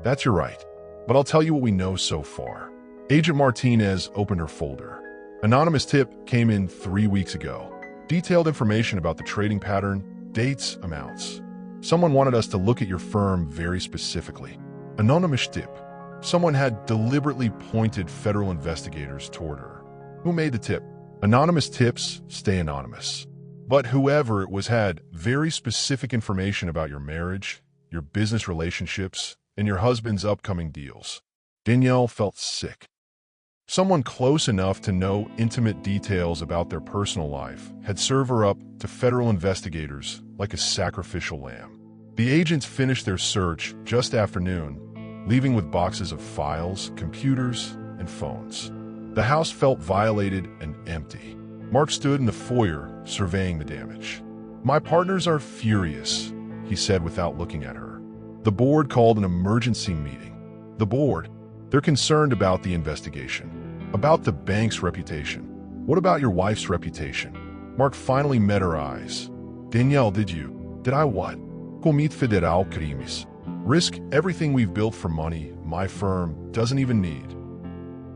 That's your right, but I'll tell you what we know so far. Agent Martinez opened her folder. Anonymous tip came in 3 weeks ago. Detailed information about the trading pattern, dates, amounts. Someone wanted us to look at your firm very specifically. Anonymous tip. Someone had deliberately pointed federal investigators toward her. Who made the tip? Anonymous tips stay anonymous. But whoever it was had very specific information about your marriage, your business relationships, and your husband's upcoming deals. Danielle felt sick. Someone close enough to know intimate details about their personal life had served her up to federal investigators like a sacrificial lamb. The agents finished their search just after noon, leaving with boxes of files, computers, and phones. The house felt violated and empty. Mark stood in the foyer, surveying the damage. My partners are furious, he said without looking at her. The board called an emergency meeting. The board, they're concerned about the investigation, about the bank's reputation. What about your wife's reputation? Mark finally met her eyes. Danielle, did I what? Comit federal crimes. Risk everything we've built for money my firm doesn't even need.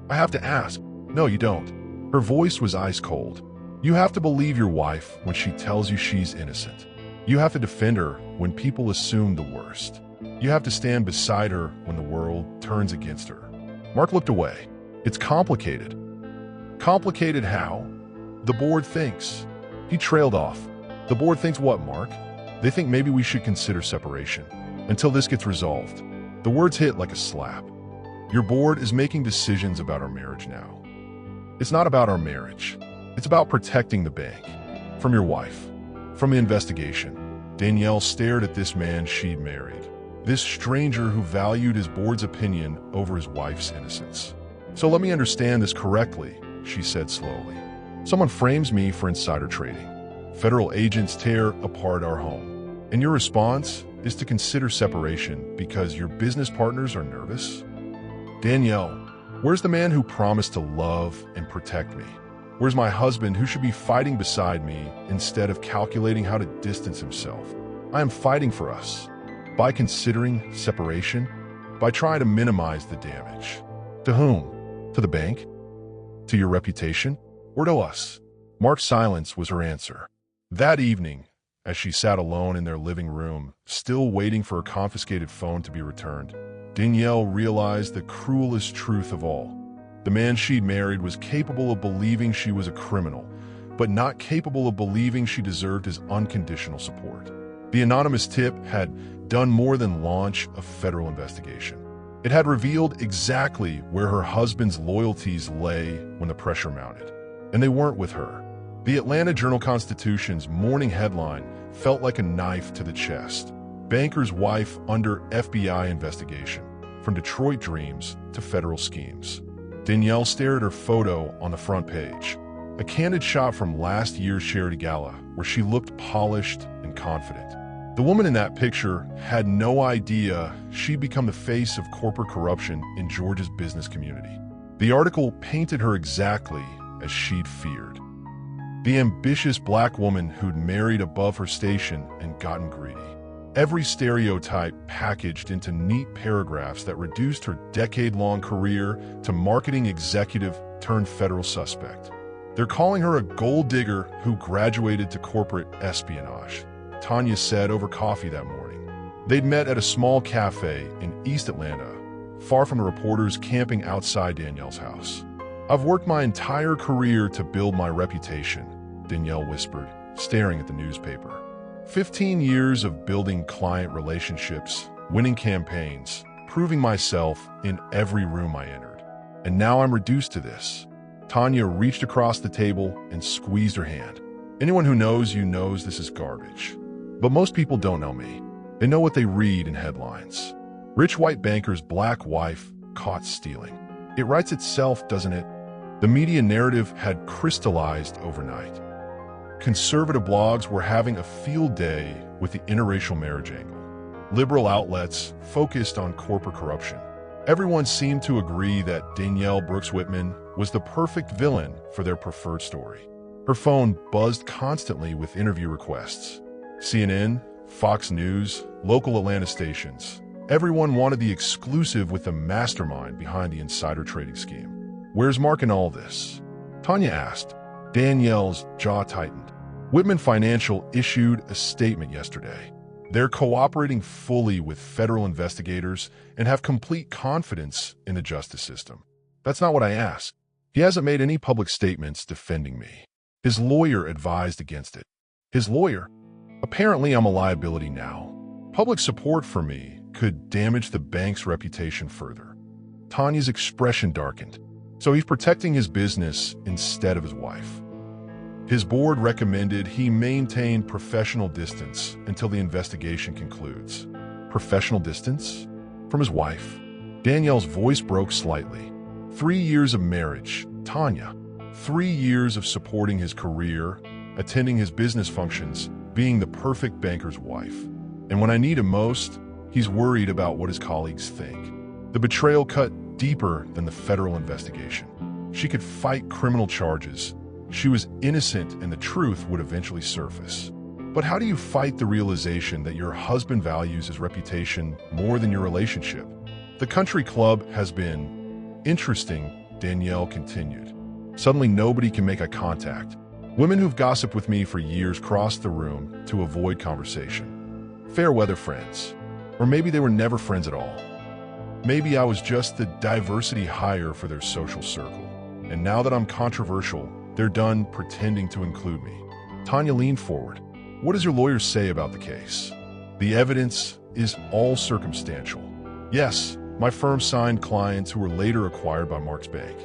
I have to ask. No, you don't. Her voice was ice cold. You have to believe your wife when she tells you she's innocent. You have to defend her when people assume the worst. You have to stand beside her when the world turns against her. Mark looked away. It's complicated. Complicated how? The board thinks. He trailed off. The board thinks what, Mark? They think maybe we should consider separation until this gets resolved. The words hit like a slap. Your board is making decisions about our marriage now. It's not about our marriage. It's about protecting the bank. From your wife. From the investigation. Danielle stared at this man she'd married. This stranger who valued his board's opinion over his wife's innocence. So let me understand this correctly, she said slowly. Someone frames me for insider trading. Federal agents tear apart our home. And your response is to consider separation because your business partners are nervous? Danielle, where's the man who promised to love and protect me? Where's my husband who should be fighting beside me instead of calculating how to distance himself? I am fighting for us. By considering separation, by trying to minimize the damage. To whom? To the bank? To your reputation? Or to us? Mark's silence was her answer. That evening, as she sat alone in their living room, still waiting for her confiscated phone to be returned, Danielle realized the cruelest truth of all. The man she'd married was capable of believing she was a criminal, but not capable of believing she deserved his unconditional support. The anonymous tip had done more than launch a federal investigation. It had revealed exactly where her husband's loyalties lay when the pressure mounted. And they weren't with her. The Atlanta Journal-Constitution's morning headline felt like a knife to the chest. Banker's wife under FBI investigation, from Detroit dreams to federal schemes. Danielle stared at her photo on the front page, a candid shot from last year's charity gala where she looked polished and confident. The woman in that picture had no idea she'd become the face of corporate corruption in Georgia's business community. The article painted her exactly as she'd feared. The ambitious black woman who'd married above her station and gotten greedy. Every stereotype packaged into neat paragraphs that reduced her decade-long career to marketing executive turned federal suspect. They're calling her a gold digger who graduated to corporate espionage, Tanya said over coffee that morning. They'd met at a small cafe in East Atlanta, far from the reporters camping outside Danielle's house. "I've worked my entire career to build my reputation," Danielle whispered, staring at the newspaper. 15 years of building client relationships, winning campaigns, proving myself in every room I entered. And now I'm reduced to this." Tanya reached across the table and squeezed her hand. "Anyone who knows you knows this is garbage. But most people don't know me. They know what they read in headlines. Rich white banker's black wife caught stealing. It writes itself, doesn't it?" The media narrative had crystallized overnight. Conservative blogs were having a field day with the interracial marriage angle. Liberal outlets focused on corporate corruption. Everyone seemed to agree that Danielle Brooks Whitman was the perfect villain for their preferred story. Her phone buzzed constantly with interview requests. CNN, Fox News, local Atlanta stations. Everyone wanted the exclusive with the mastermind behind the insider trading scheme. "Where's Mark in all this?" Tanya asked. Danielle's jaw tightened. Whitman Financial issued a statement yesterday. They're cooperating fully with federal investigators and have complete confidence in the justice system. That's not what I asked. He hasn't made any public statements defending me. His lawyer advised against it. His lawyer? Apparently I'm a liability now. Public support for me could damage the bank's reputation further. Tanya's expression darkened. So he's protecting his business instead of his wife. His board recommended he maintain professional distance until the investigation concludes. Professional distance? From his wife? Danielle's voice broke slightly. 3 years of marriage, Tanya. 3 years of supporting his career, attending his business functions, being the perfect banker's wife. And when I need him most, he's worried about what his colleagues think. The betrayal cut deeper than the federal investigation. She could fight criminal charges. She was innocent and the truth would eventually surface. But how do you fight the realization that your husband values his reputation more than your relationship? The country club has been interesting, Danielle continued. Suddenly nobody can make eye contact. Women who've gossiped with me for years crossed the room to avoid conversation. Fair weather friends. Or maybe they were never friends at all. Maybe I was just the diversity hire for their social circle. And now that I'm controversial, they're done pretending to include me. Tanya leaned forward. What does your lawyer say about the case? The evidence is all circumstantial. Yes, my firm signed clients who were later acquired by Mark's bank.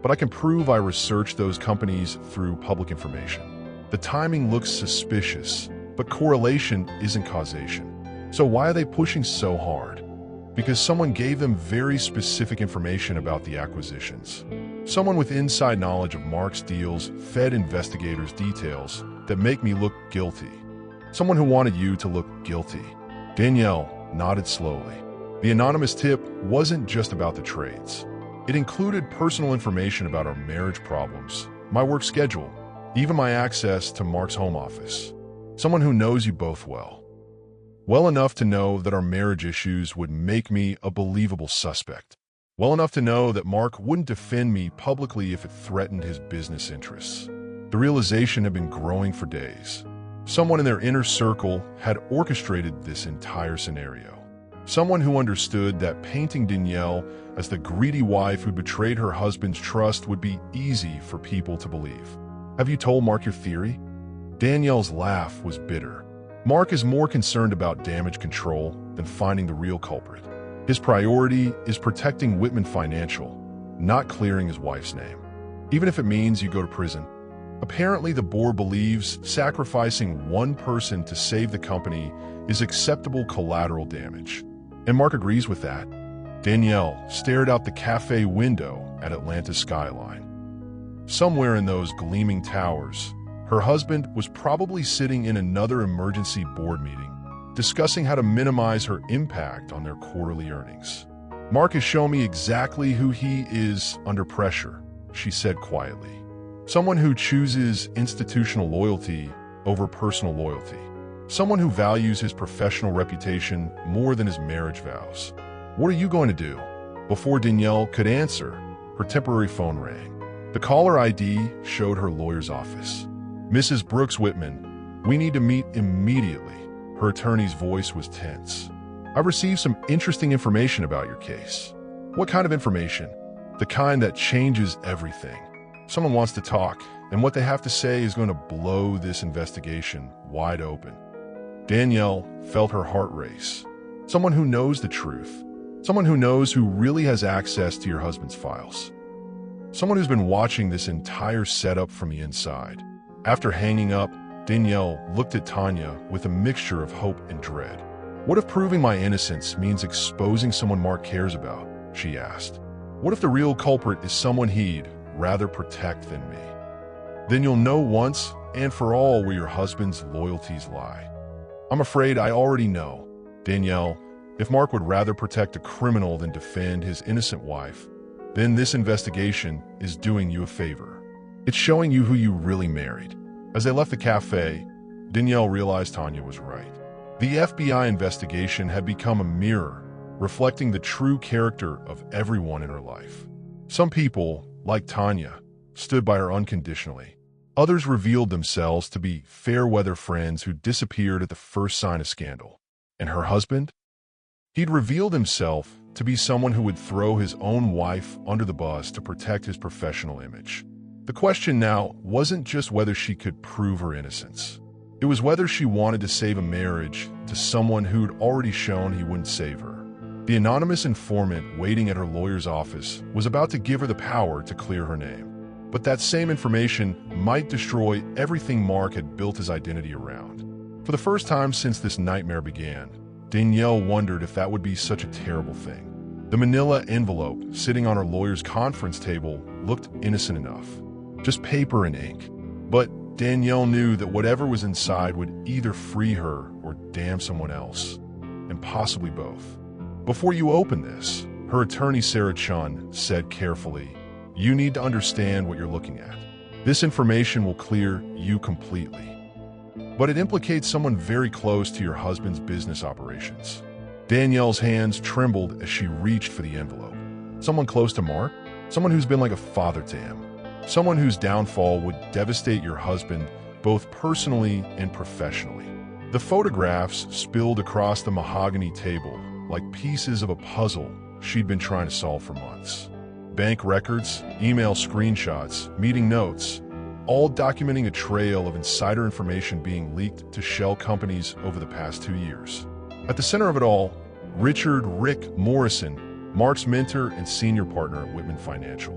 But I can prove I researched those companies through public information. The timing looks suspicious, but correlation isn't causation. So why are they pushing so hard? Because someone gave them very specific information about the acquisitions. Someone with inside knowledge of Mark's deals fed investigators details that make me look guilty. Someone who wanted you to look guilty. Danielle nodded slowly. The anonymous tip wasn't just about the trades. It included personal information about our marriage problems, my work schedule, even my access to Mark's home office. Someone who knows you both well. Well enough to know that our marriage issues would make me a believable suspect. Well enough to know that Mark wouldn't defend me publicly if it threatened his business interests. The realization had been growing for days. Someone in their inner circle had orchestrated this entire scenario. Someone who understood that painting Danielle as the greedy wife who betrayed her husband's trust would be easy for people to believe. Have you told Mark your theory? Danielle's laugh was bitter. Mark is more concerned about damage control than finding the real culprit. His priority is protecting Whitman Financial, not clearing his wife's name, even if it means you go to prison. Apparently, the board believes sacrificing one person to save the company is acceptable collateral damage. And Mark agrees with that. Danielle stared out the cafe window at Atlanta's skyline. Somewhere in those gleaming towers, her husband was probably sitting in another emergency board meeting, discussing how to minimize her impact on their quarterly earnings. Mark has shown me exactly who he is under pressure, she said quietly. Someone who chooses institutional loyalty over personal loyalty. Someone who values his professional reputation more than his marriage vows. What are you going to do? Before Danielle could answer, her temporary phone rang. The caller ID showed her lawyer's office. Mrs. Brooks Whitman, we need to meet immediately. Her attorney's voice was tense. I've received some interesting information about your case. What kind of information? The kind that changes everything. Someone wants to talk, and what they have to say is going to blow this investigation wide open. Danielle felt her heart race. Someone who knows the truth. Someone who knows who really has access to your husband's files. Someone who's been watching this entire setup from the inside. After hanging up, Danielle looked at Tanya with a mixture of hope and dread. What if proving my innocence means exposing someone Mark cares about? She asked. What if the real culprit is someone he'd rather protect than me? Then you'll know once and for all where your husband's loyalties lie. I'm afraid I already know. Danielle, if Mark would rather protect a criminal than defend his innocent wife, then this investigation is doing you a favor. It's showing you who you really married. As they left the cafe, Danielle realized Tanya was right. The FBI investigation had become a mirror, reflecting the true character of everyone in her life. Some people, like Tanya, stood by her unconditionally. Others revealed themselves to be fair-weather friends who disappeared at the first sign of scandal. And her husband? He'd revealed himself to be someone who would throw his own wife under the bus to protect his professional image. The question now wasn't just whether she could prove her innocence. It was whether she wanted to save a marriage to someone who'd already shown he wouldn't save her. The anonymous informant waiting at her lawyer's office was about to give her the power to clear her name. But that same information might destroy everything Mark had built his identity around. For the first time since this nightmare began, Danielle wondered if that would be such a terrible thing. The manila envelope sitting on her lawyer's conference table looked innocent enough. Just paper and ink. But Danielle knew that whatever was inside would either free her or damn someone else, and possibly both. Before you open this, her attorney Sarah Chun said carefully, you need to understand what you're looking at. This information will clear you completely. But it implicates someone very close to your husband's business operations. Danielle's hands trembled as she reached for the envelope. Someone close to Mark? Someone who's been like a father to him. Someone whose downfall would devastate your husband both personally and professionally. The photographs spilled across the mahogany table like pieces of a puzzle she'd been trying to solve for months. Bank records, email screenshots, meeting notes, all documenting a trail of insider information being leaked to shell companies over the past 2 years. At the center of it all, Rick Morrison, Mark's mentor and senior partner at Whitman Financial.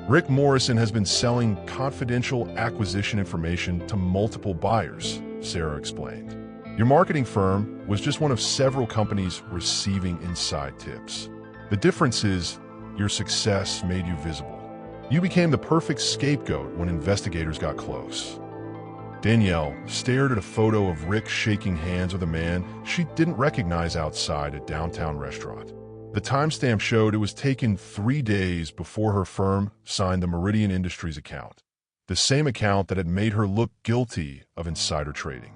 Rick Morrison has been selling confidential acquisition information to multiple buyers, Sarah explained. Your marketing firm was just one of several companies receiving inside tips. The difference is, your success made you visible. You became the perfect scapegoat when investigators got close. Danielle stared at a photo of Rick shaking hands with a man she didn't recognize outside a downtown restaurant. The timestamp showed it was taken 3 days before her firm signed the Meridian Industries account, the same account that had made her look guilty of insider trading.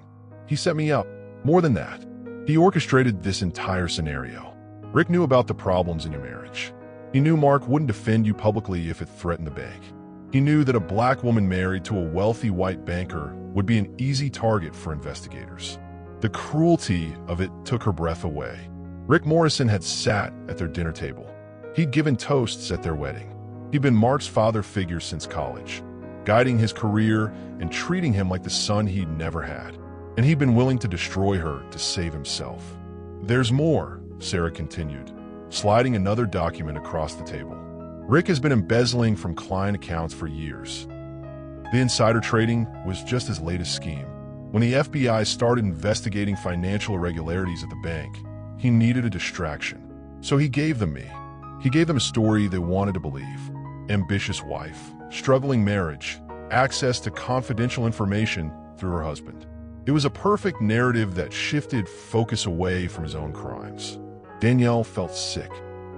He set me up. More than that, he orchestrated this entire scenario. Rick knew about the problems in your marriage. He knew Mark wouldn't defend you publicly if it threatened the bank. He knew that a black woman married to a wealthy white banker would be an easy target for investigators. The cruelty of it took her breath away. Rick Morrison had sat at their dinner table. He'd given toasts at their wedding. He'd been Mark's father figure since college, guiding his career and treating him like the son he'd never had. And he'd been willing to destroy her to save himself. There's more, Sarah continued, sliding another document across the table. Rick has been embezzling from client accounts for years. The insider trading was just his latest scheme. When the FBI started investigating financial irregularities at the bank, he needed a distraction. So he gave them me. He gave them a story they wanted to believe. Ambitious wife, struggling marriage, access to confidential information through her husband. It was a perfect narrative that shifted focus away from his own crimes. Danielle felt sick.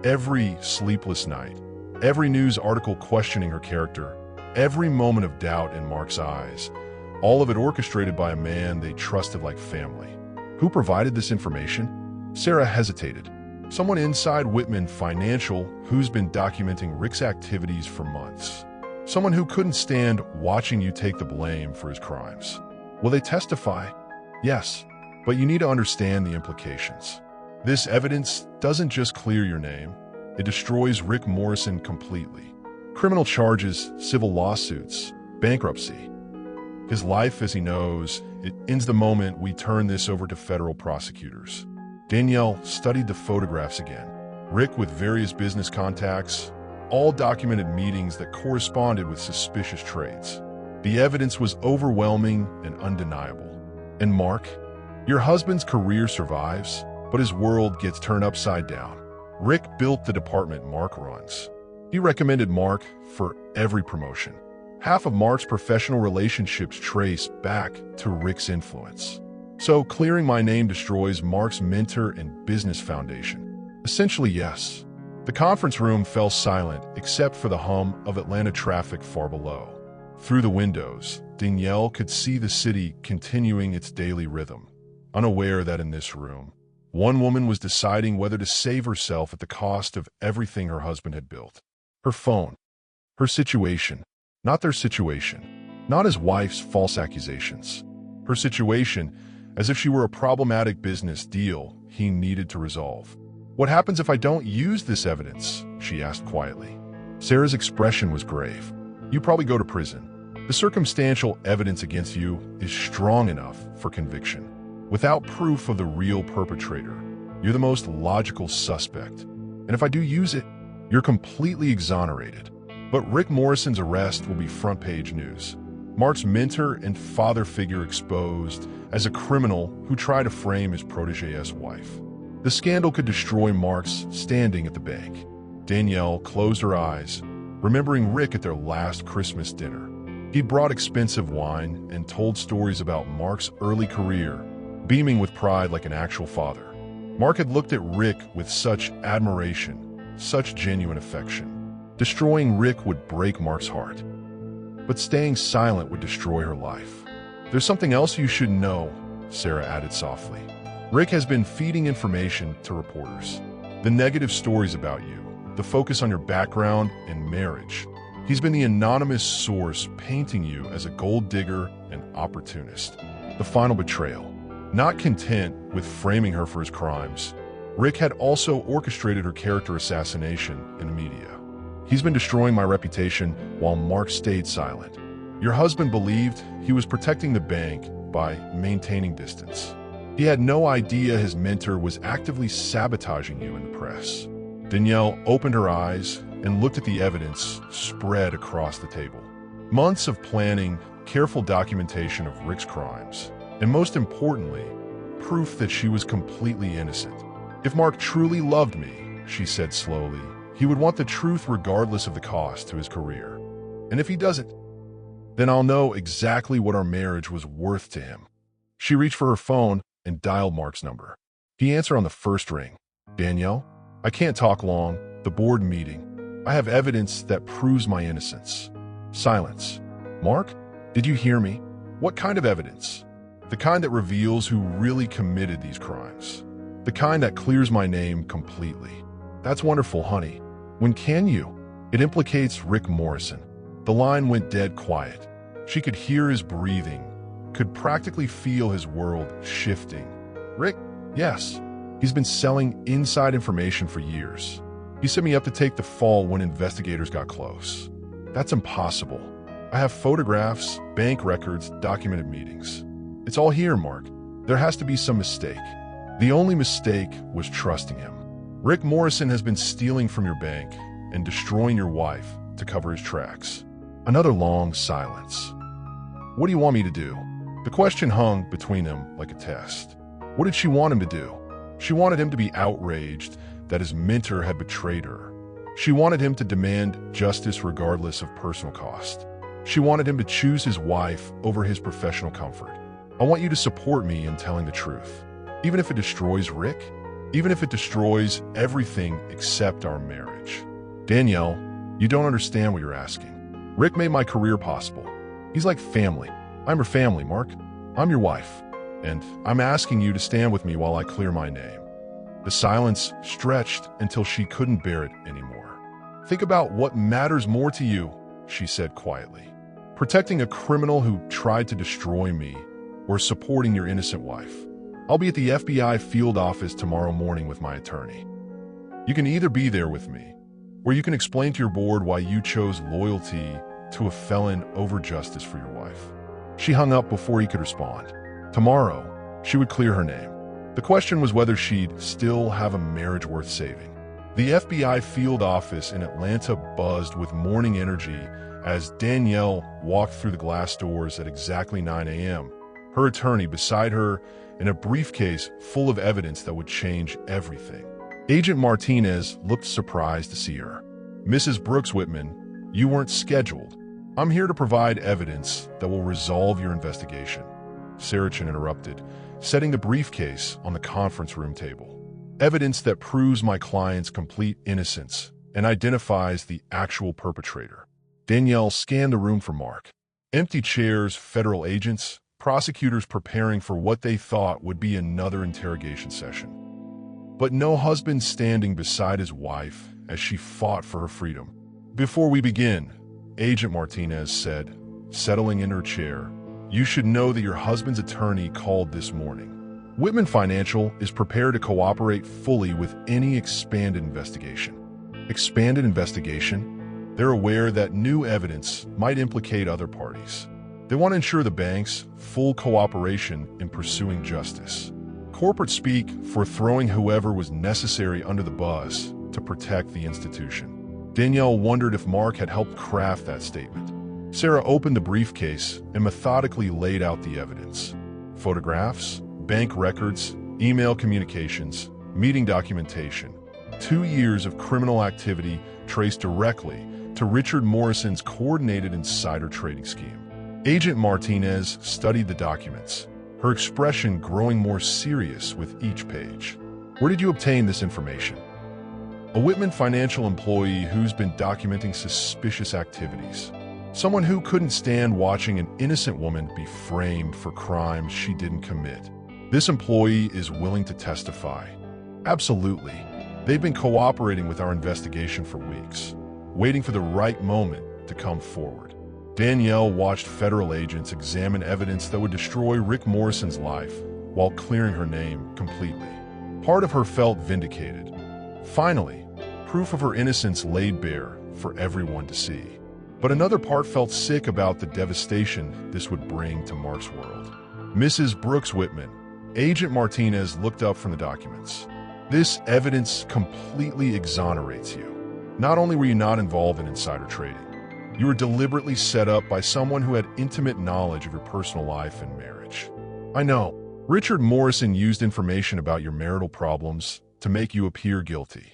Every sleepless night, every news article questioning her character, every moment of doubt in Mark's eyes, all of it orchestrated by a man they trusted like family. Who provided this information? Sarah hesitated. Someone inside Whitman Financial who's been documenting Rick's activities for months. Someone who couldn't stand watching you take the blame for his crimes. Will they testify? Yes, but you need to understand the implications. This evidence doesn't just clear your name, It destroys Rick Morrison completely. Criminal charges, civil lawsuits, bankruptcy. His life, as he knows, it ends the moment we turn this over to federal prosecutors. Danielle studied the photographs again. Rick with various business contacts, all documented meetings that corresponded with suspicious traits. The evidence was overwhelming and undeniable. And Mark? Your husband's career survives, but his world gets turned upside down. Rick built the department Mark runs. He recommended Mark for every promotion. Half of Mark's professional relationships trace back to Rick's influence. So clearing my name destroys Mark's mentor and business foundation. Essentially, yes. The conference room fell silent except for the hum of Atlanta traffic far below. Through the windows, Danielle could see the city continuing its daily rhythm, unaware that in this room, one woman was deciding whether to save herself at the cost of everything her husband had built. Her phone, her situation, not their situation, not his wife's false accusations. Her situation, as if she were a problematic business deal he needed to resolve. What happens if I don't use this evidence? She asked quietly. Sarah's expression was grave. You probably go to prison. The circumstantial evidence against you is strong enough for conviction. Without proof of the real perpetrator, you're the most logical suspect. And if I do use it, you're completely exonerated. But Rick Morrison's arrest will be front-page news. Mark's mentor and father figure exposed as a criminal who tried to frame his protégé's wife. The scandal could destroy Mark's standing at the bank. Danielle closed her eyes, remembering Rick at their last Christmas dinner. He'd brought expensive wine and told stories about Mark's early career, beaming with pride like an actual father. Mark had looked at Rick with such admiration, such genuine affection. Destroying Rick would break Mark's heart. But staying silent would destroy her life. There's something else you should know, Sarah added softly. Rick has been feeding information to reporters. The negative stories about you, the focus on your background and marriage. He's been the anonymous source painting you as a gold digger and opportunist. The final betrayal. Not content with framing her for his crimes, Rick had also orchestrated her character assassination in the media. He's been destroying my reputation while Mark stayed silent. Your husband believed he was protecting the bank by maintaining distance. He had no idea his mentor was actively sabotaging you in the press. Danielle opened her eyes and looked at the evidence spread across the table. Months of planning, careful documentation of Rick's crimes, and most importantly, proof that she was completely innocent. If Mark truly loved me, she said slowly, he would want the truth regardless of the cost to his career. And if he doesn't, then I'll know exactly what our marriage was worth to him. She reached for her phone and dialed Mark's number. He answered on the first ring. Danielle, I can't talk long. The board meeting. I have evidence that proves my innocence. Silence. Mark, did you hear me? What kind of evidence? The kind that reveals who really committed these crimes. The kind that clears my name completely. That's wonderful, honey. When can you? It implicates Rick Morrison. The line went dead quiet. She could hear his breathing, could practically feel his world shifting. Rick? Yes. He's been selling inside information for years. He set me up to take the fall when investigators got close. That's impossible. I have photographs, bank records, documented meetings. It's all here, Mark. There has to be some mistake. The only mistake was trusting him. Rick Morrison has been stealing from your bank and destroying your wife to cover his tracks. Another long silence. What do you want me to do? The question hung between them like a test. What did she want him to do? She wanted him to be outraged that his mentor had betrayed her. She wanted him to demand justice regardless of personal cost. She wanted him to choose his wife over his professional comfort. I want you to support me in telling the truth. Even if it destroys Rick, even if it destroys everything except our marriage. Danielle, you don't understand what you're asking. Rick made my career possible. He's like family. I'm her family, Mark. I'm your wife. And I'm asking you to stand with me while I clear my name. The silence stretched until she couldn't bear it anymore. Think about what matters more to you, she said quietly. Protecting a criminal who tried to destroy me, or supporting your innocent wife. I'll be at the FBI field office tomorrow morning with my attorney. You can either be there with me, or you can explain to your board why you chose loyalty to a felon over justice for your wife." She hung up before he could respond. Tomorrow, she would clear her name. The question was whether she'd still have a marriage worth saving. The FBI field office in Atlanta buzzed with morning energy as Danielle walked through the glass doors at exactly 9 a.m., her attorney beside her in a briefcase full of evidence that would change everything. Agent Martinez looked surprised to see her. "Mrs. Brooks Whitman, you weren't scheduled. I'm here to provide evidence that will resolve your investigation," Saracen interrupted, setting the briefcase on the conference room table. "Evidence that proves my client's complete innocence and identifies the actual perpetrator." Danielle scanned the room for Mark. Empty chairs, federal agents, prosecutors preparing for what they thought would be another interrogation session. But no husband standing beside his wife as she fought for her freedom. "Before we begin," Agent Martinez said, settling in her chair, "you should know that your husband's attorney called this morning. Whitman Financial is prepared to cooperate fully with any expanded investigation." Expanded investigation? They're aware that new evidence might implicate other parties. They want to ensure the bank's full cooperation in pursuing justice. Corporate speak for throwing whoever was necessary under the bus to protect the institution. Danielle wondered if Mark had helped craft that statement. Sarah opened the briefcase and methodically laid out the evidence. Photographs, bank records, email communications, meeting documentation. 2 years of criminal activity traced directly to Richard Morrison's coordinated insider trading scheme. Agent Martinez studied the documents, her expression growing more serious with each page. "Where did you obtain this information?" "A Whitman Financial employee who's been documenting suspicious activities. Someone who couldn't stand watching an innocent woman be framed for crimes she didn't commit. This employee is willing to testify." "Absolutely. They've been cooperating with our investigation for weeks, waiting for the right moment to come forward." Danielle watched federal agents examine evidence that would destroy Rick Morrison's life while clearing her name completely. Part of her felt vindicated. Finally, proof of her innocence laid bare for everyone to see. But another part felt sick about the devastation this would bring to Mark's world. "Mrs. Brooks Whitman," Agent Martinez looked up from the documents. "This evidence completely exonerates you. Not only were you not involved in insider trading, you were deliberately set up by someone who had intimate knowledge of your personal life and marriage. I know, Richard Morrison used information about your marital problems to make you appear guilty.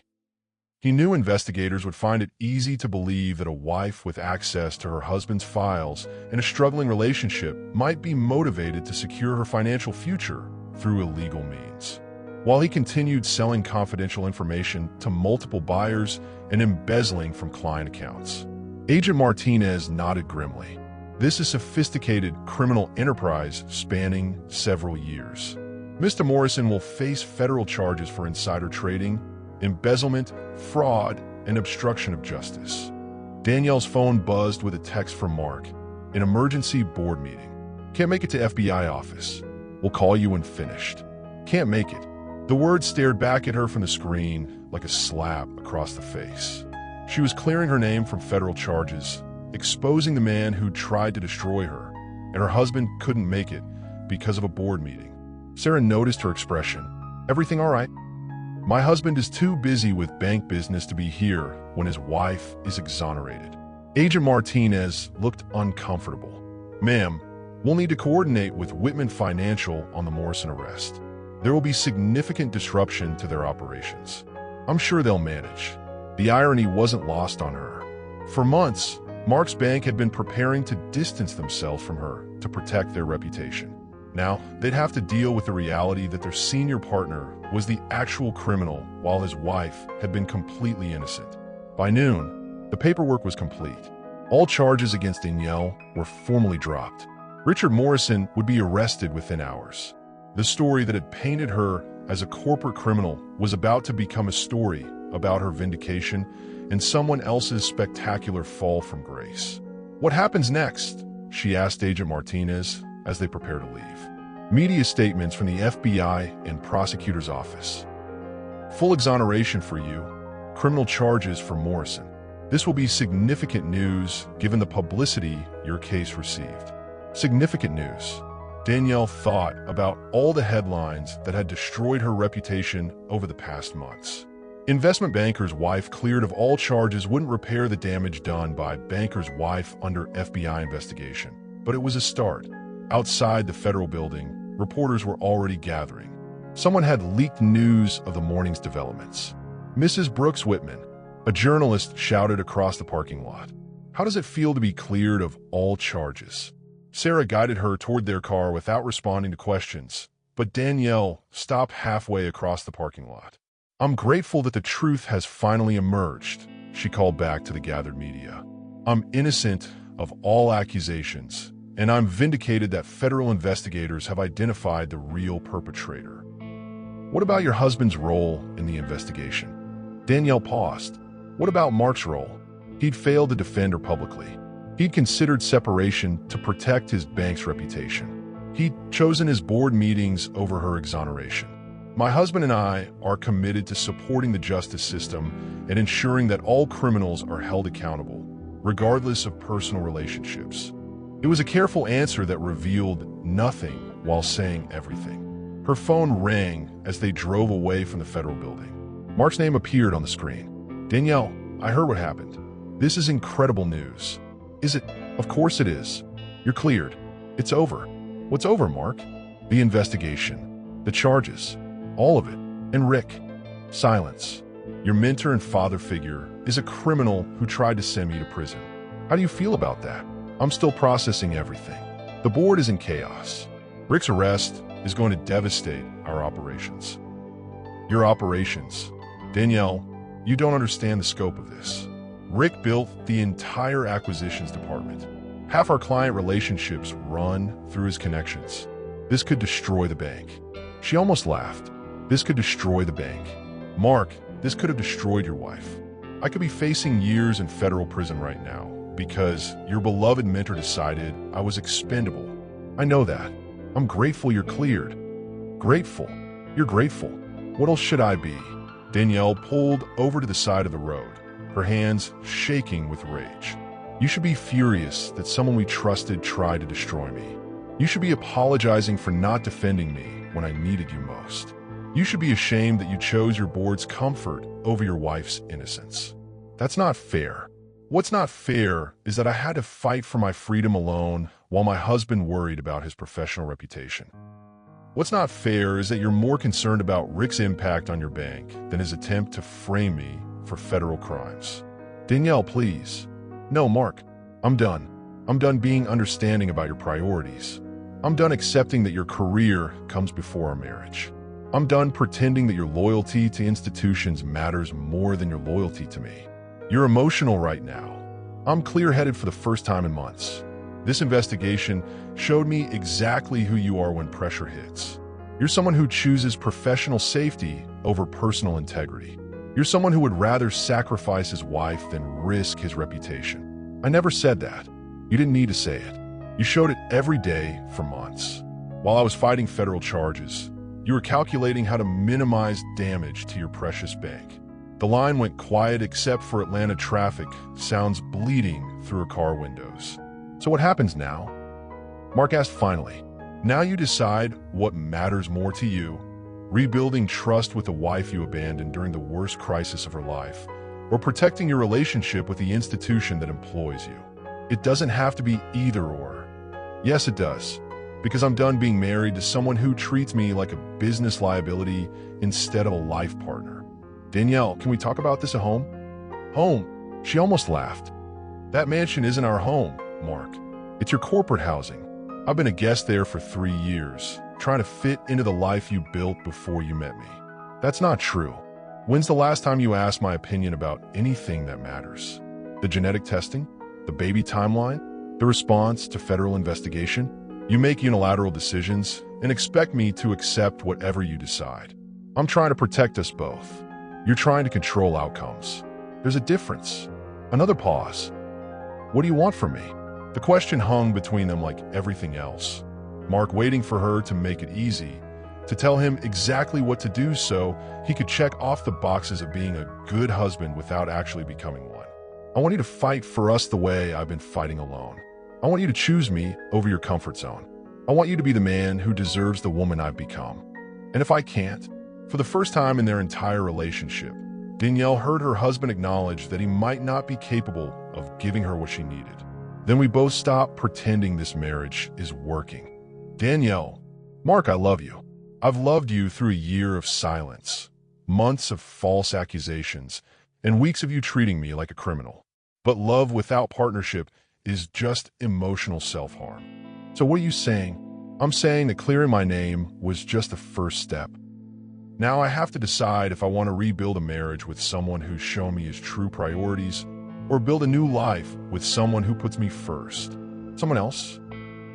He knew investigators would find it easy to believe that a wife with access to her husband's files in a struggling relationship might be motivated to secure her financial future through illegal means. While he continued selling confidential information to multiple buyers and embezzling from client accounts. Agent Martinez nodded grimly. This is sophisticated criminal enterprise spanning several years. Mr. Morrison will face federal charges for insider trading, embezzlement, fraud, and obstruction of justice. Danielle's phone buzzed with a text from Mark. An emergency board meeting. Can't make it to FBI office. We'll call you when finished. Can't make it. The words stared back at her from the screen like a slap across the face. She was clearing her name from federal charges, exposing the man who tried to destroy her, and her husband couldn't make it because of a board meeting. Sarah noticed her expression. Everything all right? My husband is too busy with bank business to be here when his wife is exonerated. Agent Martinez looked uncomfortable. Ma'am, we'll need to coordinate with Whitman Financial on the Morrison arrest. There will be significant disruption to their operations. I'm sure they'll manage. The irony wasn't lost on her. For months, Mark's bank had been preparing to distance themselves from her to protect their reputation. Now, they'd have to deal with the reality that their senior partner was the actual criminal while his wife had been completely innocent. By noon, the paperwork was complete. All charges against Danielle were formally dropped. Richard Morrison would be arrested within hours. The story that had painted her as a corporate criminal was about to become a story about her vindication and someone else's spectacular fall from grace. What happens next? She asked Agent Martinez as they prepared to leave. Media statements from the FBI and prosecutor's office. Full exoneration for you, criminal charges for Morrison. This will be significant news given the publicity your case received. Significant news. Danielle thought about all the headlines that had destroyed her reputation over the past months. Investment banker's wife cleared of all charges wouldn't repair the damage done by banker's wife under FBI investigation. But it was a start. Outside the federal building, reporters were already gathering. Someone had leaked news of the morning's developments. Mrs. Brooks Whitman, a journalist, shouted across the parking lot. "How does it feel to be cleared of all charges?" Sarah guided her toward their car without responding to questions, but Danielle stopped halfway across the parking lot. "I'm grateful that the truth has finally emerged," she called back to the gathered media. "I'm innocent of all accusations, and I'm vindicated that federal investigators have identified the real perpetrator." "What about your husband's role in the investigation?" Danielle paused. "What about Mark's role?" He'd failed to defend her publicly. He'd considered separation to protect his bank's reputation. He'd chosen his board meetings over her exoneration. "My husband and I are committed to supporting the justice system and ensuring that all criminals are held accountable, regardless of personal relationships." It was a careful answer that revealed nothing while saying everything. Her phone rang as they drove away from the federal building. Mark's name appeared on the screen. "Danielle, I heard what happened. This is incredible news." "Is it?" "Of course it is. You're cleared. It's over." "What's over, Mark?" "The investigation. The charges. All of it. And Rick." Silence. "Your mentor and father figure is a criminal who tried to send me to prison. How do you feel about that?" "I'm still processing everything. The board is in chaos. Rick's arrest is going to devastate our operations." "Your operations?" "Danielle, you don't understand the scope of this. Rick built the entire acquisitions department. Half our client relationships run through his connections. This could destroy the bank." She almost laughed. "This could destroy the bank. Mark, this could have destroyed your wife. I could be facing years in federal prison right now because your beloved mentor decided I was expendable. I know that. I'm grateful you're cleared." "Grateful? You're grateful? What else should I be?" Danielle pulled over to the side of the road, her hands shaking with rage. "You should be furious that someone we trusted tried to destroy me. You should be apologizing for not defending me when I needed you most. You should be ashamed that you chose your board's comfort over your wife's innocence. That's not fair. What's not fair is that I had to fight for my freedom alone while my husband worried about his professional reputation. What's not fair is that you're more concerned about Rick's impact on your bank than his attempt to frame me for federal crimes." "Danielle, please." "No, Mark. I'm done. I'm done being understanding about your priorities. I'm done accepting that your career comes before our marriage. I'm done pretending that your loyalty to institutions matters more than your loyalty to me. You're emotional right now. I'm clear-headed for the first time in months. This investigation showed me exactly who you are when pressure hits. You're someone who chooses professional safety over personal integrity. You're someone who would rather sacrifice his wife than risk his reputation. I never said that. You didn't need to say it. You showed it every day for months. While I was fighting federal charges, you were calculating how to minimize damage to your precious bank. The line went quiet except for Atlanta traffic sounds bleeding through her car windows. "So what happens now?" Mark asked finally. "Now you decide what matters more to you, rebuilding trust with the wife you abandoned during the worst crisis of her life, or protecting your relationship with the institution that employs you. It doesn't have to be either or." "Yes, it does, because I'm done being married to someone who treats me like a business liability instead of a life partner." "Danielle, can we talk about this at home?" "Home?" She almost laughed. "That mansion isn't our home, Mark. It's your corporate housing. I've been a guest there for 3 years, trying to fit into the life you built before you met me." "That's not true. When's the last time you asked my opinion about anything that matters? The genetic testing? The baby timeline? The response to federal investigation? You make unilateral decisions and expect me to accept whatever you decide. I'm trying to protect us both. You're trying to control outcomes. There's a difference." Another pause. "What do you want from me?" The question hung between them like everything else. Mark waiting for her to make it easy, to tell him exactly what to do so he could check off the boxes of being a good husband without actually becoming one. I want you to fight for us the way I've been fighting alone. I want you to choose me over your comfort zone. I want you to be the man who deserves the woman I've become. And if I can't, for the first time in their entire relationship, Danielle heard her husband acknowledge that he might not be capable of giving her what she needed. Then we both stopped pretending this marriage is working. Danielle, Mark, I love you. I've loved you through a year of silence, months of false accusations, and weeks of you treating me like a criminal. But love without partnership is just emotional self-harm. So what are you saying? I'm saying that clearing my name was just the first step. Now I have to decide if I want to rebuild a marriage with someone who's shown me his true priorities, or build a new life with someone who puts me first. Someone else?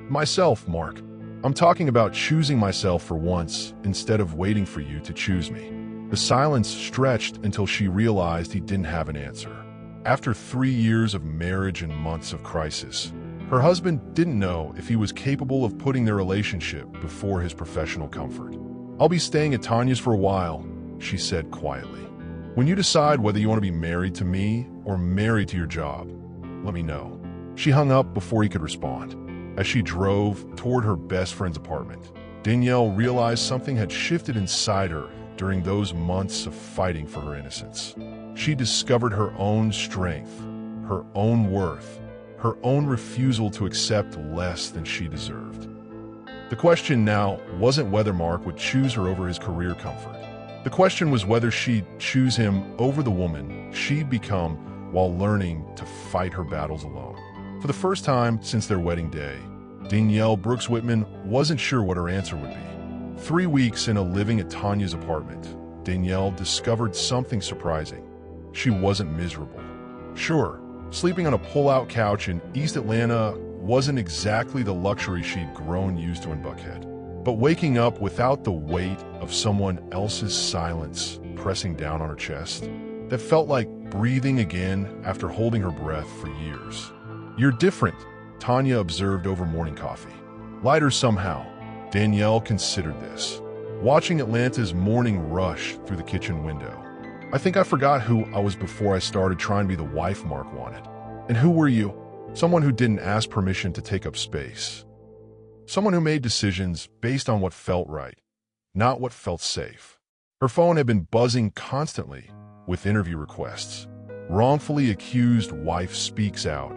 Myself, Mark. I'm talking about choosing myself for once instead of waiting for you to choose me. The silence stretched until she realized he didn't have an answer. After 3 years of marriage and months of crisis, her husband didn't know if he was capable of putting their relationship before his professional comfort. I'll be staying at Tanya's for a while, she said quietly. When you decide whether you want to be married to me or married to your job, let me know. She hung up before he could respond. As she drove toward her best friend's apartment, Danielle realized something had shifted inside her during those months of fighting for her innocence. She discovered her own strength, her own worth, her own refusal to accept less than she deserved. The question now wasn't whether Mark would choose her over his career comfort. The question was whether she'd choose him over the woman she'd become while learning to fight her battles alone. For the first time since their wedding day, Danielle Brooks Whitman wasn't sure what her answer would be. 3 weeks into living at Tanya's apartment, Danielle discovered something surprising. She wasn't miserable. Sure, sleeping on a pull-out couch in East Atlanta wasn't exactly the luxury she'd grown used to in Buckhead. But waking up without the weight of someone else's silence pressing down on her chest, that felt like breathing again after holding her breath for years. You're different, Tanya observed over morning coffee. Lighter somehow, Danielle considered this, watching Atlanta's morning rush through the kitchen window. I think I forgot who I was before I started trying to be the wife Mark wanted. And who were you? Someone who didn't ask permission to take up space. Someone who made decisions based on what felt right, not what felt safe. Her phone had been buzzing constantly with interview requests. Wrongfully accused wife speaks out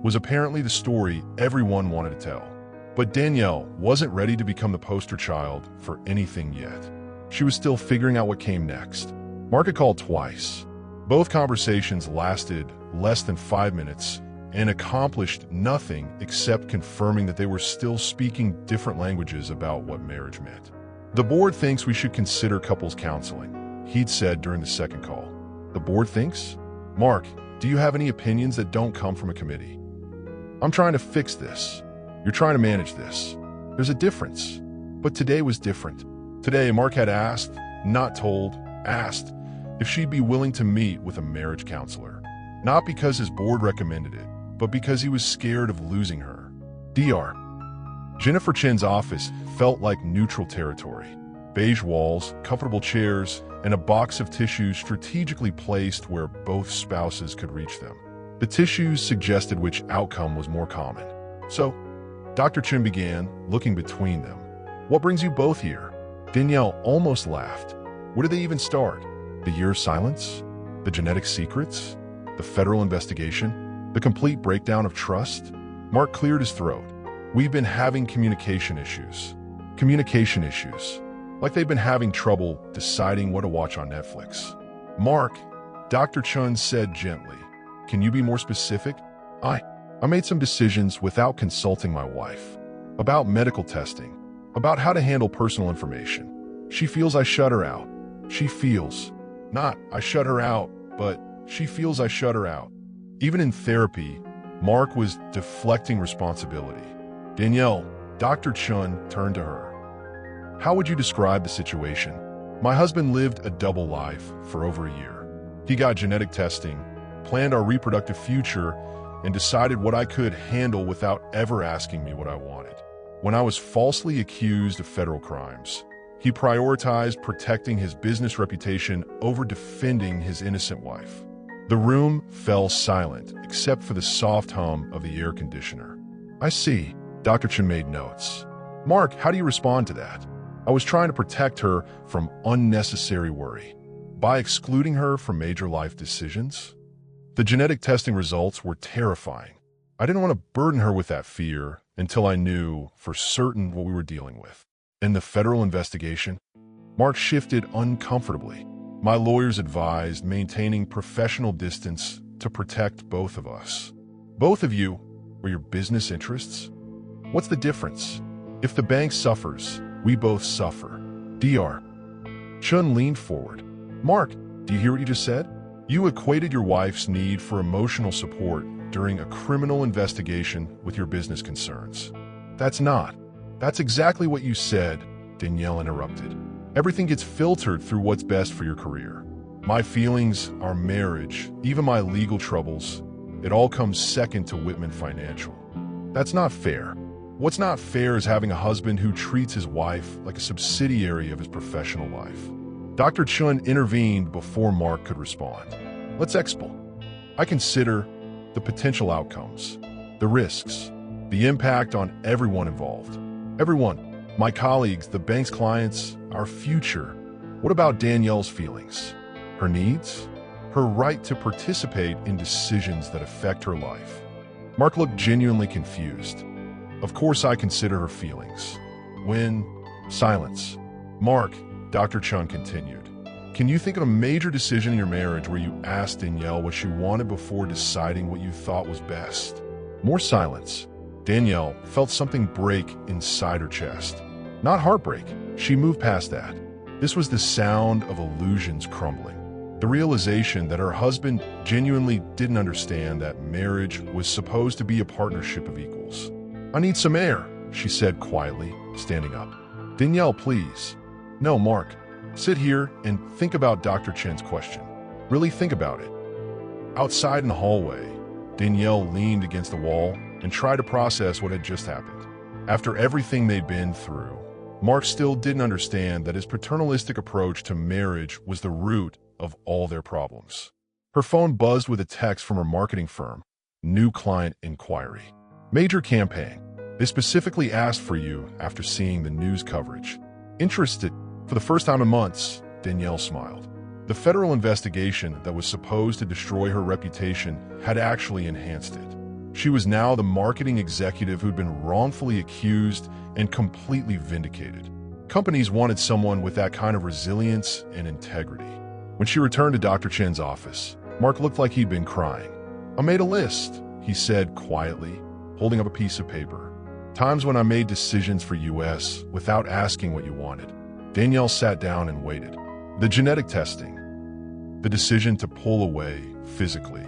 was apparently the story everyone wanted to tell. But Danielle wasn't ready to become the poster child for anything yet. She was still figuring out what came next. Mark had called twice. Both conversations lasted less than 5 minutes and accomplished nothing except confirming that they were still speaking different languages about what marriage meant. The board thinks we should consider couples counseling, he'd said during the second call. The board thinks? Mark, do you have any opinions that don't come from a committee? I'm trying to fix this. You're trying to manage this. There's a difference. But today was different. Today, Mark had asked, not told, asked if she'd be willing to meet with a marriage counselor. Not because his board recommended it, but because he was scared of losing her. Dr. Jennifer Chen's office felt like neutral territory. Beige walls, comfortable chairs, and a box of tissues strategically placed where both spouses could reach them. The tissues suggested which outcome was more common. So, Dr. Chen began, looking between them. What brings you both here? Danielle almost laughed. Where did they even start? The year of silence? The genetic secrets? The federal investigation? The complete breakdown of trust? Mark cleared his throat. We've been having communication issues. Communication issues. Like they've been having trouble deciding what to watch on Netflix. Mark, Dr. Chun said gently, can you be more specific? I made some decisions without consulting my wife. About medical testing. About how to handle personal information. She feels I shut her out. She feels. Not I shut her out, but she feels I shut her out. Even in therapy, Mark was deflecting responsibility. Danielle, Dr. Chun turned to her. How would you describe the situation? My husband lived a double life for over a year. He got genetic testing, planned our reproductive future, and decided what I could handle without ever asking me what I wanted. When I was falsely accused of federal crimes, He prioritized protecting his business reputation over defending his innocent wife. The room fell silent, except for the soft hum of the air conditioner. "I see." Dr. Chen made notes. "Mark, how do you respond to that?" "I was trying to protect her from unnecessary worry. By excluding her from major life decisions." The genetic testing results were terrifying. I didn't want to burden her with that fear until I knew for certain what we were dealing with. In the federal investigation, Mark shifted uncomfortably. My lawyers advised maintaining professional distance to protect both of us. Both of you or your business interests? What's the difference? If the bank suffers, we both suffer. Dr. Chun leaned forward. "Mark, do you hear what you just said? You equated your wife's need for emotional support during a criminal investigation with your business concerns." That's exactly what you said," Danielle interrupted. "Everything gets filtered through what's best for your career. My feelings, our marriage, even my legal troubles, it all comes second to Whitman Financial. That's not fair. What's not fair is having a husband who treats his wife like a subsidiary of his professional life." Dr. Chun intervened before Mark could respond. "Let's explore. I consider the potential outcomes, the risks, the impact on everyone involved. Everyone, my colleagues, the bank's clients, our future. What about Danielle's feelings? Her needs? Her right to participate in decisions that affect her life?" Mark looked genuinely confused. "Of course I consider her feelings." Silence. "Mark," Dr. Chung continued, "can you think of a major decision in your marriage where you asked Danielle what she wanted before deciding what you thought was best?" More silence. Danielle felt something break inside her chest. Not heartbreak. She moved past that. This was the sound of illusions crumbling. The realization that her husband genuinely didn't understand that marriage was supposed to be a partnership of equals. "I need some air," she said quietly, standing up. "Danielle, please." "No, Mark. Sit here and think about Dr. Chen's question. Really think about it." Outside in the hallway, Danielle leaned against the wall and tried to process what had just happened. After everything they'd been through, Mark still didn't understand that his paternalistic approach to marriage was the root of all their problems. Her phone buzzed with a text from her marketing firm. "New client inquiry. Major campaign. They specifically asked for you after seeing the news coverage." "Interested?" For the first time in months, Danielle smiled. The federal investigation that was supposed to destroy her reputation had actually enhanced it. She was now the marketing executive who'd been wrongfully accused and completely vindicated. Companies wanted someone with that kind of resilience and integrity. When she returned to Dr. Chen's office, Mark looked like he'd been crying. "I made a list," he said quietly, holding up a piece of paper. "Times when I made decisions for US without asking what you wanted." Danielle sat down and waited. The genetic testing, the decision to pull away physically,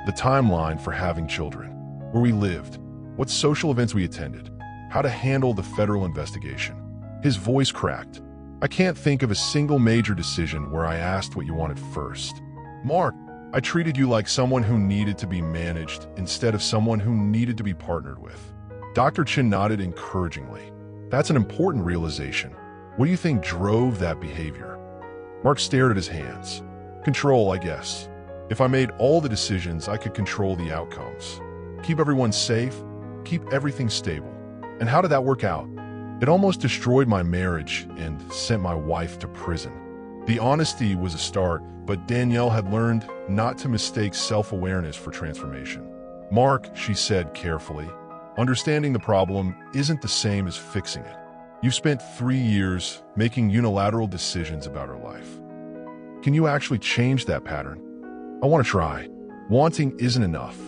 the timeline for having children, where we lived, what social events we attended, how to handle the federal investigation. His voice cracked. "I can't think of a single major decision where I asked what you wanted first. Mark, I treated you like someone who needed to be managed instead of someone who needed to be partnered with." Dr. Chin nodded encouragingly. "That's an important realization. What do you think drove that behavior?" Mark stared at his hands. "Control, I guess. If I made all the decisions, I could control the outcomes. Keep everyone safe, keep everything stable. And how did that work out? It almost destroyed my marriage and sent my wife to prison." The honesty was a start, but Danielle had learned not to mistake self-awareness for transformation. "Mark," she said carefully, "understanding the problem isn't the same as fixing it. You've spent 3 years making unilateral decisions about her life. Can you actually change that pattern? I want to try. Wanting isn't enough.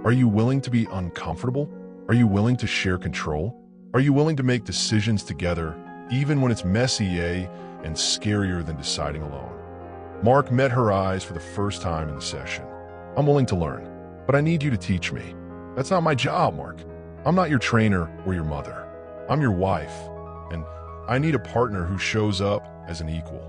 Are you willing to be uncomfortable? Are you willing to share control? Are you willing to make decisions together, even when it's messy, and scarier than deciding alone?" Mark met her eyes for the first time in the session. "I'm willing to learn, but I need you to teach me." "That's not my job, Mark. I'm not your trainer or your mother. I'm your wife, and I need a partner who shows up as an equal."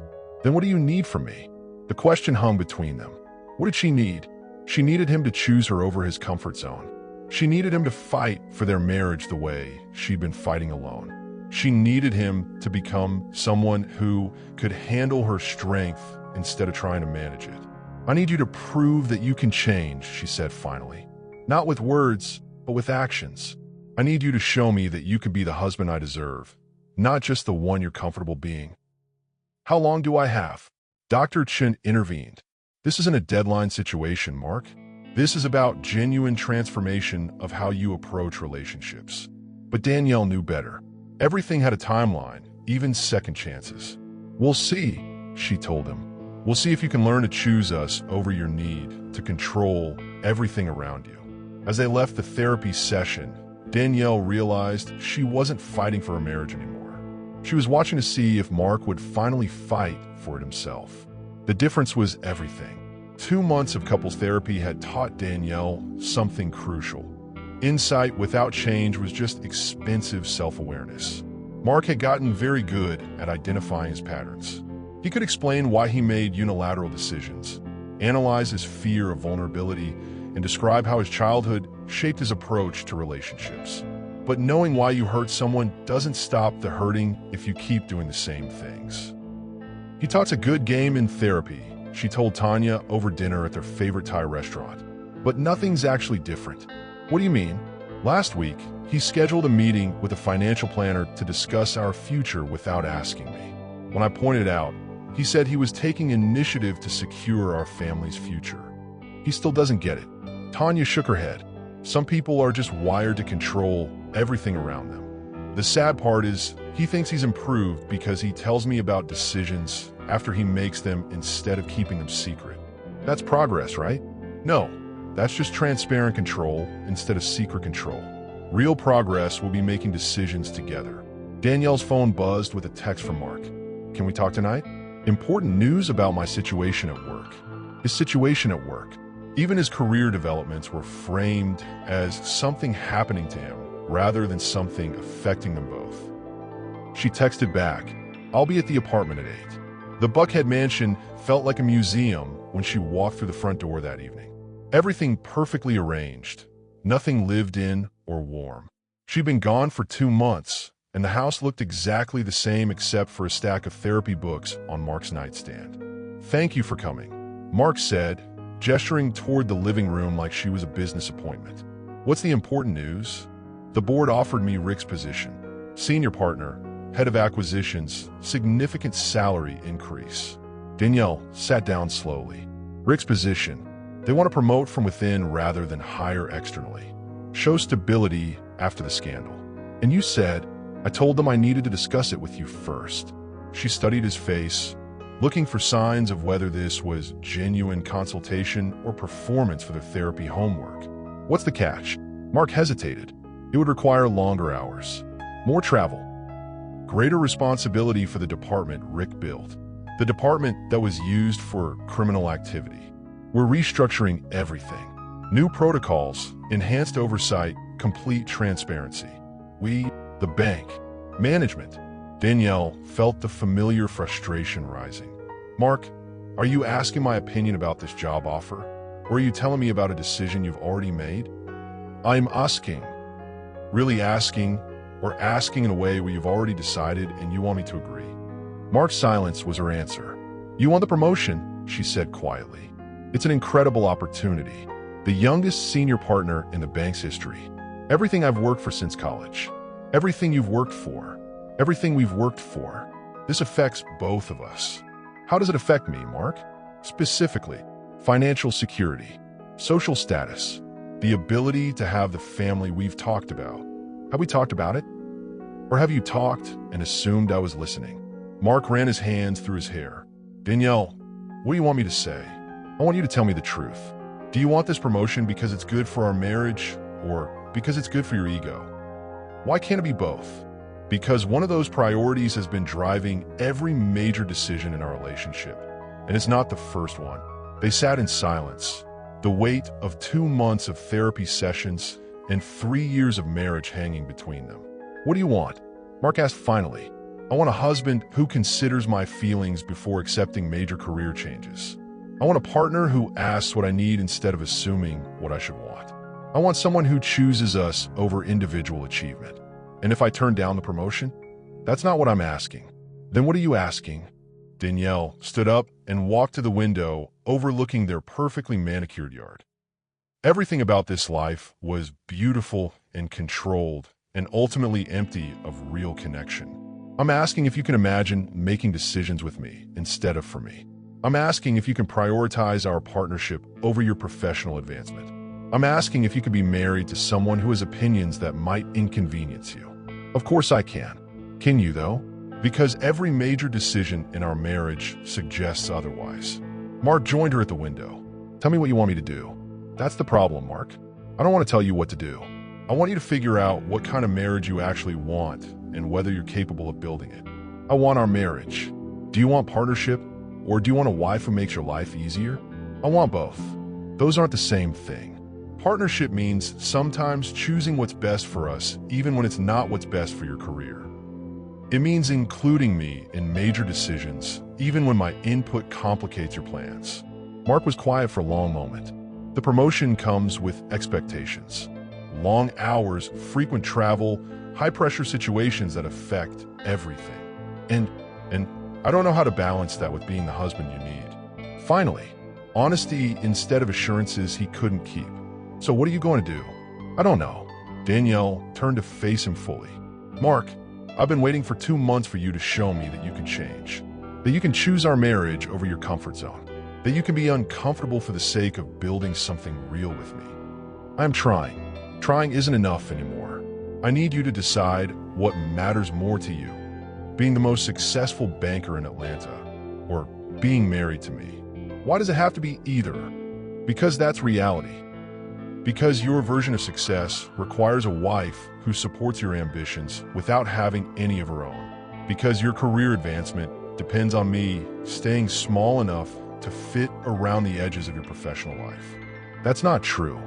"Then what do you need from me?" The question hung between them. What did she need? She needed him to choose her over his comfort zone. She needed him to fight for their marriage the way she'd been fighting alone. She needed him to become someone who could handle her strength instead of trying to manage it. "I need you to prove that you can change," she said finally. "Not with words, but with actions. I need you to show me that you can be the husband I deserve, not just the one you're comfortable being." "How long do I have?" Dr. Chen intervened. "This isn't a deadline situation, Mark. This is about genuine transformation of how you approach relationships." But Danielle knew better. Everything had a timeline, even second chances. "We'll see," she told him. "We'll see if you can learn to choose us over your need to control everything around you." As they left the therapy session, Danielle realized she wasn't fighting for her marriage anymore. She was watching to see if Mark would finally fight for it himself. The difference was everything. 2 months of couples therapy had taught Danielle something crucial. Insight without change was just expensive self-awareness. Mark had gotten very good at identifying his patterns. He could explain why he made unilateral decisions, analyze his fear of vulnerability, and describe how his childhood shaped his approach to relationships. But knowing why you hurt someone doesn't stop the hurting if you keep doing the same things. "He talks a good game in therapy," she told Tanya over dinner at their favorite Thai restaurant. "But nothing's actually different." "What do you mean?" "Last week, he scheduled a meeting with a financial planner to discuss our future without asking me. When I pointed out, he said he was taking initiative to secure our family's future. He still doesn't get it." Tanya shook her head. "Some people are just wired to control everything around them. The sad part is, he thinks he's improved because he tells me about decisions after he makes them instead of keeping them secret. That's progress, right? No, that's just transparent control instead of secret control. Real progress will be making decisions together." Danielle's phone buzzed with a text from Mark. "Can we talk tonight? Important news about my situation at work." His situation at work. Even his career developments were framed as something happening to him rather than something affecting them both. She texted back, "I'll be at the apartment at 8. The Buckhead mansion felt like a museum when she walked through the front door that evening. Everything perfectly arranged, nothing lived in or warm. She'd been gone for 2 months, and the house looked exactly the same except for a stack of therapy books on Mark's nightstand. "Thank you for coming," Mark said, gesturing toward the living room like she was a business appointment. "What's the important news?" "The board offered me Rick's position. Senior partner, head of acquisitions, significant salary increase." Danielle sat down slowly. "Rick's position. They want to promote from within rather than hire externally. Show stability after the scandal. And you said, I told them I needed to discuss it with you first." She studied his face, looking for signs of whether this was genuine consultation or performance for their therapy homework. "What's the catch?" Mark hesitated. "It would require longer hours, more travel, greater responsibility for the department Rick built, the department that was used for criminal activity. We're restructuring everything. New protocols, enhanced oversight, complete transparency. We, the bank, management." Danielle felt the familiar frustration rising. "Mark, are you asking my opinion about this job offer? Or are you telling me about a decision you've already made?" "I'm asking. Really asking, or asking in a way where you've already decided and you want me to agree." Mark's silence was her answer. "You want the promotion," she said quietly. "It's an incredible opportunity. The youngest senior partner in the bank's history. Everything I've worked for since college. Everything you've worked for. Everything we've worked for. This affects both of us." "How does it affect me, Mark?" "Specifically, financial security, social status, the ability to have the family we've talked about." "Have we talked about it? Or have you talked and assumed I was listening?" Mark ran his hands through his hair. "Danielle, what do you want me to say? I want you to tell me the truth. Do you want this promotion because it's good for our marriage or because it's good for your ego? Why can't it be both?" "Because one of those priorities has been driving every major decision in our relationship, and it's not the first one." They sat in silence, the weight of 2 months of therapy sessions and 3 years of marriage hanging between them. "What do you want?" Mark asked finally. "I want a husband who considers my feelings before accepting major career changes. I want a partner who asks what I need instead of assuming what I should want. I want someone who chooses us over individual achievement. And if I turn down the promotion, That's not what I'm asking. Then what are you asking? Danielle stood up and walked to the window overlooking their perfectly manicured yard. Everything about this life was beautiful and controlled and ultimately empty of real connection. I'm asking if you can imagine making decisions with me instead of for me. I'm asking if you can prioritize our partnership over your professional advancement. I'm asking if you can be married to someone who has opinions that might inconvenience you. Of course I can. Can you, though? Because every major decision in our marriage suggests otherwise. Mark joined her at the window. Tell me what you want me to do. That's the problem, Mark. I don't want to tell you what to do. I want you to figure out what kind of marriage you actually want and whether you're capable of building it. I want our marriage. Do you want partnership, or do you want a wife who makes your life easier? I want both. Those aren't the same thing. Partnership means sometimes choosing what's best for us, even when it's not what's best for your career. It means including me in major decisions, even when my input complicates your plans. Mark was quiet for a long moment. The promotion comes with expectations. Long hours, frequent travel, high-pressure situations that affect everything. And I don't know how to balance that with being the husband you need. Finally, honesty instead of assurances he couldn't keep. So what are you going to do? I don't know. Danielle turned to face him fully. Mark, I've been waiting for 2 months for you to show me that you can change. That you can choose our marriage over your comfort zone. That you can be uncomfortable for the sake of building something real with me. I'm trying. Trying isn't enough anymore. I need you to decide what matters more to you. Being the most successful banker in Atlanta, or being married to me. Why does it have to be either? Because that's reality. Because your version of success requires a wife who supports your ambitions without having any of her own. Because your career advancement depends on me staying small enough to fit around the edges of your professional life. That's not true,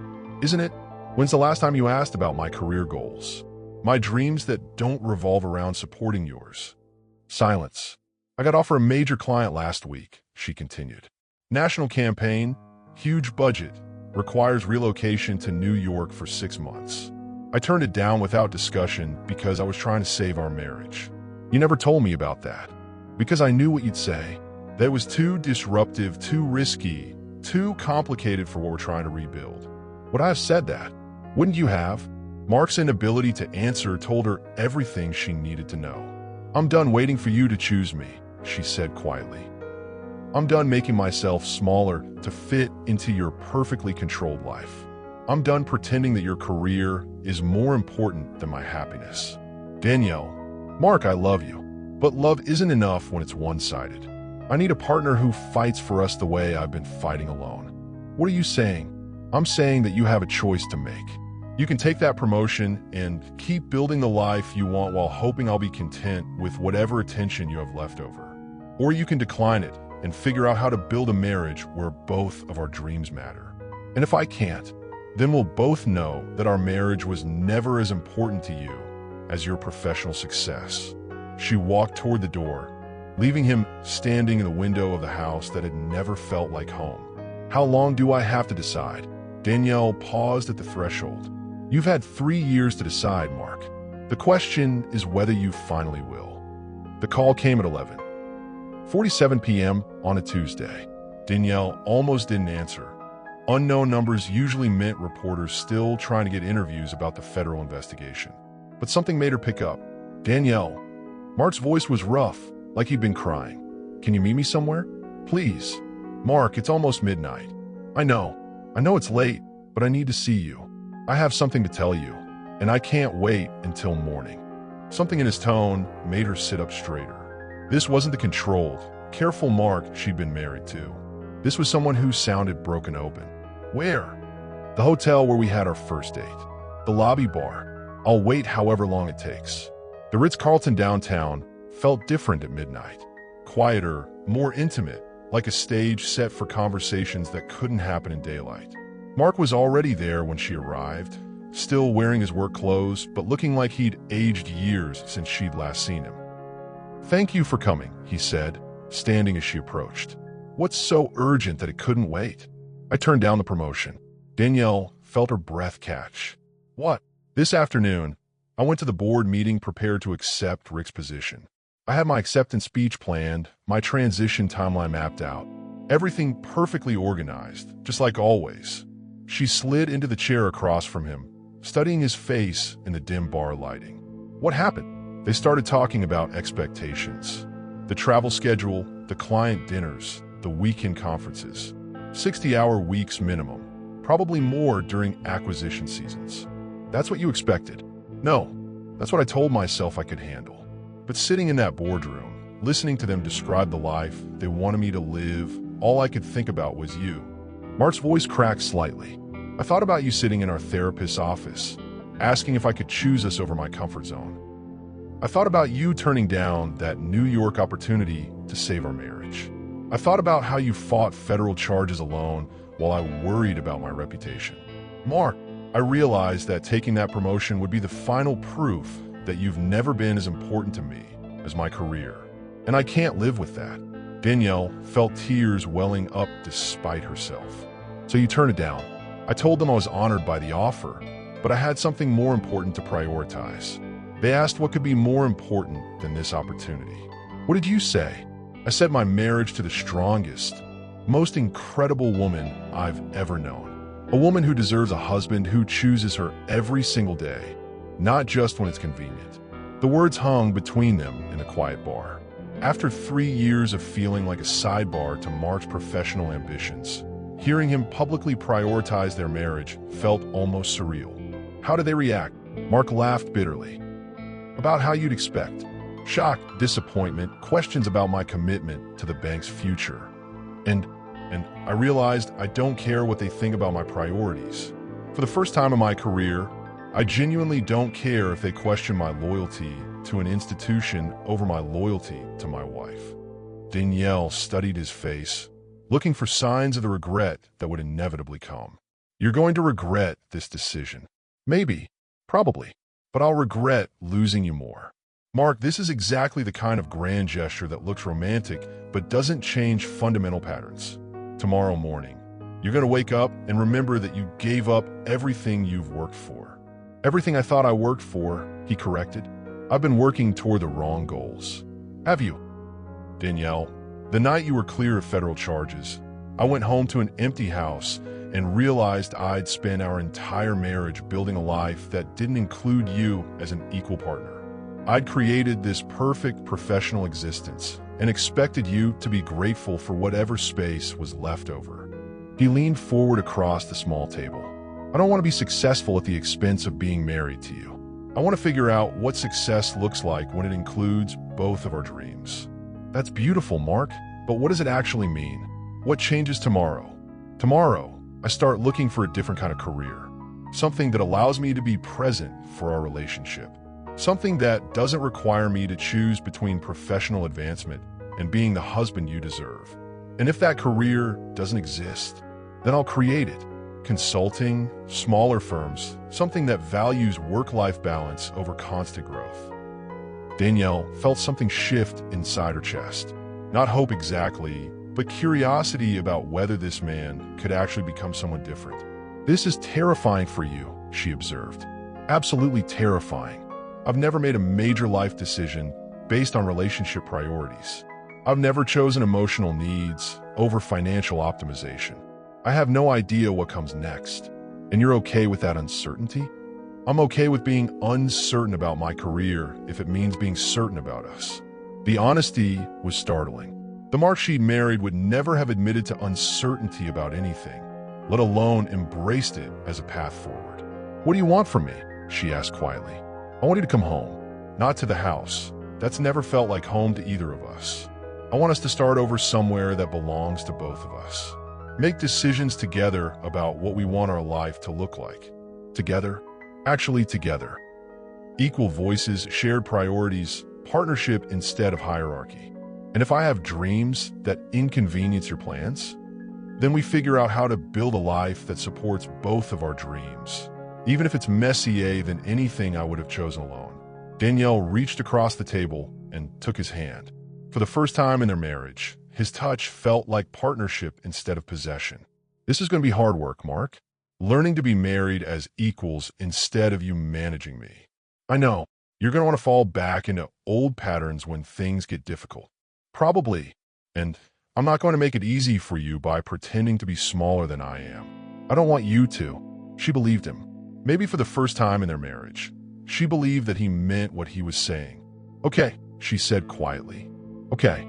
isn't it? When's the last time you asked about my career goals? My dreams that don't revolve around supporting yours? Silence. I got offered a major client last week, she continued. National campaign, huge budget, requires relocation to New York for 6 months. I turned it down without discussion because I was trying to save our marriage. You never told me about that. Because I knew what you'd say. That it was too disruptive, too risky, too complicated for what we're trying to rebuild. Would I have said that? Wouldn't you have? Mark's inability to answer told her everything she needed to know. I'm done waiting for you to choose me, she said quietly. I'm done making myself smaller to fit into your perfectly controlled life. I'm done pretending that your career is more important than my happiness. Danielle, Mark, I love you, but love isn't enough when it's one-sided. I need a partner who fights for us the way I've been fighting alone. What are you saying? I'm saying that you have a choice to make. You can take that promotion and keep building the life you want while hoping I'll be content with whatever attention you have left over. Or you can decline it and figure out how to build a marriage where both of our dreams matter. And if I can't, then we'll both know that our marriage was never as important to you as your professional success. She walked toward the door, leaving him standing in the window of the house that had never felt like home. How long do I have to decide? Danielle paused at the threshold. You've had 3 years to decide, Mark. The question is whether you finally will. The call came at 11:47 p.m. on a Tuesday. Danielle almost didn't answer. Unknown numbers usually meant reporters still trying to get interviews about the federal investigation. But something made her pick up. Danielle. Mark's voice was rough, like he'd been crying. Can you meet me somewhere? Please. Mark, it's almost midnight. I know it's late, but I need to see you. I have something to tell you, and I can't wait until morning. Something in his tone made her sit up straighter. This wasn't the controlled, careful Mark she'd been married to. This was someone who sounded broken open. Where? The hotel where we had our first date. The lobby bar. I'll wait however long it takes. The Ritz-Carlton downtown felt different at midnight. Quieter, more intimate, like a stage set for conversations that couldn't happen in daylight. Mark was already there when she arrived, still wearing his work clothes, but looking like he'd aged years since she'd last seen him. Thank you for coming, he said, standing as she approached. What's so urgent that it couldn't wait? I turned down the promotion. Danielle felt her breath catch. What? This afternoon, I went to the board meeting prepared to accept Rick's position. I had my acceptance speech planned, my transition timeline mapped out. Everything perfectly organized, just like always. She slid into the chair across from him, studying his face in the dim bar lighting. What happened? They started talking about expectations. The travel schedule, the client dinners, the weekend conferences. 60-hour weeks minimum, probably more during acquisition seasons. That's what you expected. No, that's what I told myself I could handle. But sitting in that boardroom, listening to them describe the life they wanted me to live, all I could think about was you. Mark's voice cracked slightly. I thought about you sitting in our therapist's office, asking if I could choose us over my comfort zone. I thought about you turning down that New York opportunity to save our marriage. I thought about how you fought federal charges alone while I worried about my reputation. Mark, I realized that taking that promotion would be the final proof that you've never been as important to me as my career. And I can't live with that. Danielle felt tears welling up despite herself. So you turned it down. I told them I was honored by the offer, but I had something more important to prioritize. They asked what could be more important than this opportunity. What did you say? I said my marriage to the strongest, most incredible woman I've ever known. A woman who deserves a husband who chooses her every single day, not just when it's convenient. The words hung between them in a quiet bar. After 3 years of feeling like a sidebar to Mark's professional ambitions, hearing him publicly prioritize their marriage felt almost surreal. How did they react? Mark laughed bitterly. About how you'd expect. Shock, disappointment, questions about my commitment to the bank's future. And I realized I don't care what they think about my priorities. For the first time in my career, I genuinely don't care if they question my loyalty to an institution over my loyalty to my wife. Danielle studied his face, looking for signs of the regret that would inevitably come. You're going to regret this decision. Maybe, probably, but I'll regret losing you more. Mark, this is exactly the kind of grand gesture that looks romantic but doesn't change fundamental patterns. Tomorrow morning, you're going to wake up and remember that you gave up everything you've worked for. Everything I thought I worked for, he corrected. I've been working toward the wrong goals. Have you? Danielle, the night you were clear of federal charges, I went home to an empty house and realized I'd spent our entire marriage building a life that didn't include you as an equal partner. I'd created this perfect professional existence and expected you to be grateful for whatever space was left over. He leaned forward across the small table. I don't want to be successful at the expense of being married to you. I want to figure out what success looks like when it includes both of our dreams. That's beautiful, Mark, but what does it actually mean? What changes tomorrow? Tomorrow, I start looking for a different kind of career. Something that allows me to be present for our relationship. Something that doesn't require me to choose between professional advancement and being the husband you deserve. And if that career doesn't exist, then I'll create it. Consulting, smaller firms, something that values work-life balance over constant growth. Danielle felt something shift inside her chest. Not hope exactly, but curiosity about whether this man could actually become someone different. This is terrifying for you, she observed. Absolutely terrifying. I've never made a major life decision based on relationship priorities. I've never chosen emotional needs over financial optimization. I have no idea what comes next. And you're okay with that uncertainty? I'm okay with being uncertain about my career if it means being certain about us. The honesty was startling. The Mark she'd married would never have admitted to uncertainty about anything, let alone embraced it as a path forward. What do you want from me? She asked quietly. I want you to come home, not to the house. That's never felt like home to either of us. I want us to start over somewhere that belongs to both of us. Make decisions together about what we want our life to look like. Together, actually together. Equal voices, shared priorities, partnership instead of hierarchy. And if I have dreams that inconvenience your plans, then we figure out how to build a life that supports both of our dreams. Even if it's messier than anything I would have chosen alone. Danielle reached across the table and took his hand. For the first time in their marriage, his touch felt like partnership instead of possession. This is going to be hard work, Mark. Learning to be married as equals instead of you managing me. I know. You're going to want to fall back into old patterns when things get difficult. Probably. And I'm not going to make it easy for you by pretending to be smaller than I am. I don't want you to. She believed him. Maybe for the first time in their marriage. She believed that he meant what he was saying. Okay, she said quietly. Okay,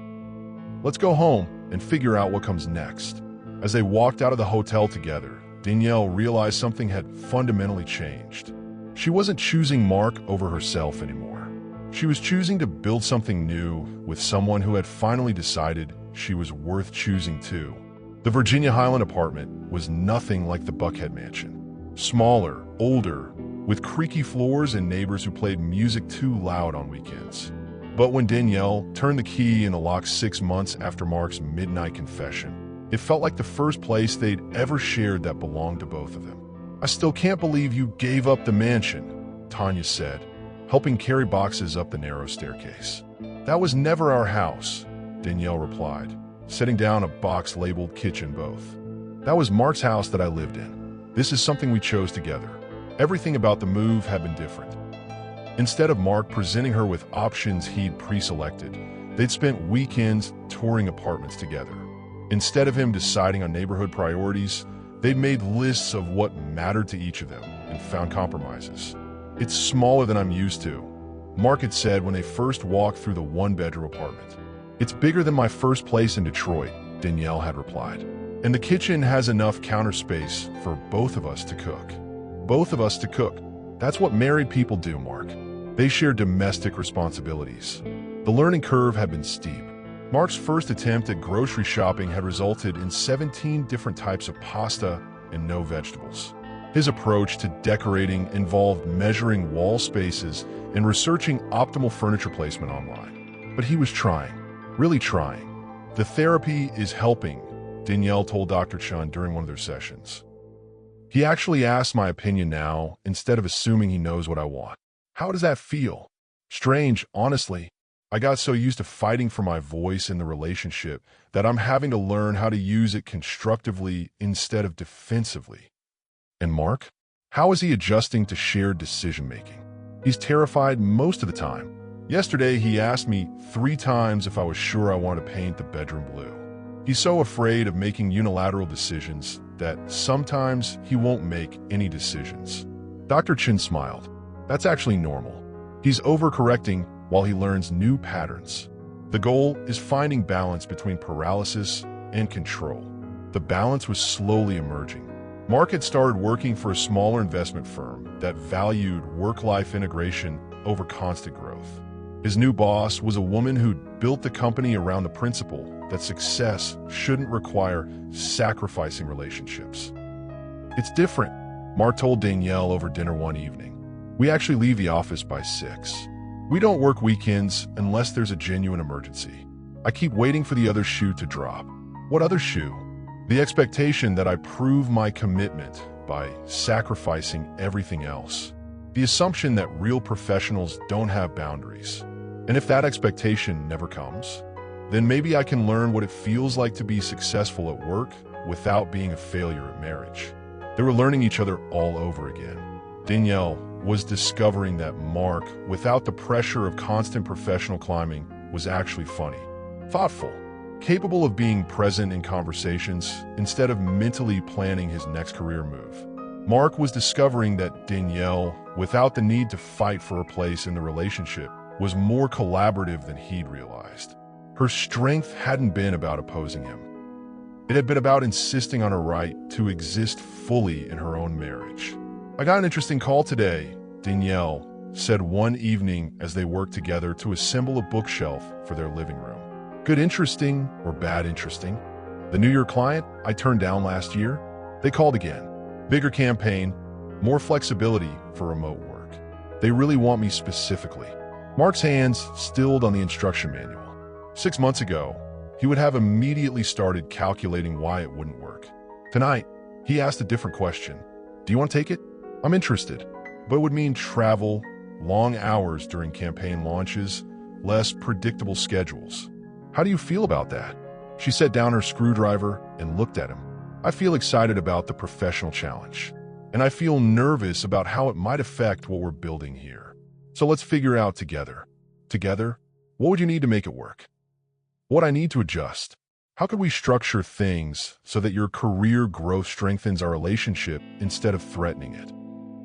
let's go home and figure out what comes next. As they walked out of the hotel together, Danielle realized something had fundamentally changed. She wasn't choosing Mark over herself anymore. She was choosing to build something new with someone who had finally decided she was worth choosing too. The Virginia Highland apartment was nothing like the Buckhead mansion. Smaller, older, with creaky floors and neighbors who played music too loud on weekends. But when Danielle turned the key in the lock 6 months after Mark's midnight confession, it felt like the first place they'd ever shared that belonged to both of them. I still can't believe you gave up the mansion, Tanya said, helping carry boxes up the narrow staircase. That was never our house, Danielle replied, setting down a box labeled kitchen both. That was Mark's house that I lived in. This is something we chose together. Everything about the move had been different. Instead of Mark presenting her with options he'd pre-selected, they'd spent weekends touring apartments together. Instead of him deciding on neighborhood priorities, they'd made lists of what mattered to each of them and found compromises. It's smaller than I'm used to, Mark had said when they first walked through the one-bedroom apartment. It's bigger than my first place in Detroit, Danielle had replied. And the kitchen has enough counter space for both of us to cook. Both of us to cook. That's what married people do, Mark. They share domestic responsibilities. The learning curve had been steep. Mark's first attempt at grocery shopping had resulted in 17 different types of pasta and no vegetables. His approach to decorating involved measuring wall spaces and researching optimal furniture placement online. But he was trying, really trying. The therapy is helping, Danielle told Dr. Chun during one of their sessions. He actually asks my opinion now instead of assuming he knows what I want. How does that feel? Strange, honestly. I got so used to fighting for my voice in the relationship that I'm having to learn how to use it constructively instead of defensively. And Mark? How is he adjusting to shared decision-making? He's terrified most of the time. Yesterday, he asked me 3 times if I was sure I wanted to paint the bedroom blue. He's so afraid of making unilateral decisions that sometimes he won't make any decisions. Dr. Chin smiled. That's actually normal. He's overcorrecting while he learns new patterns. The goal is finding balance between paralysis and control. The balance was slowly emerging. Mark had started working for a smaller investment firm that valued work-life integration over constant growth. His new boss was a woman who'd built the company around the principle that success shouldn't require sacrificing relationships. It's different, Mark told Danielle over dinner one evening. We actually leave the office by 6. We don't work weekends unless there's a genuine emergency. I keep waiting for the other shoe to drop. What other shoe? The expectation that I prove my commitment by sacrificing everything else. The assumption that real professionals don't have boundaries. And if that expectation never comes, then maybe I can learn what it feels like to be successful at work without being a failure at marriage. They were learning each other all over again. Danielle was discovering that Mark, without the pressure of constant professional climbing, was actually funny, thoughtful, capable of being present in conversations instead of mentally planning his next career move. Mark was discovering that Danielle, without the need to fight for a place in the relationship, was more collaborative than he'd realized. Her strength hadn't been about opposing him. It had been about insisting on her right to exist fully in her own marriage. I got an interesting call today, Danielle said one evening as they worked together to assemble a bookshelf for their living room. Good interesting or bad interesting? The New York client I turned down last year? They called again. Bigger campaign, more flexibility for remote work. They really want me specifically. Mark's hands stilled on the instruction manual. 6 months ago, he would have immediately started calculating why it wouldn't work. Tonight, he asked a different question. Do you want to take it? I'm interested, but it would mean travel, long hours during campaign launches, less predictable schedules. How do you feel about that? She set down her screwdriver and looked at him. I feel excited about the professional challenge, and I feel nervous about how it might affect what we're building here. So let's figure out together. Together, what would you need to make it work? What I need to adjust? How could we structure things so that your career growth strengthens our relationship instead of threatening it?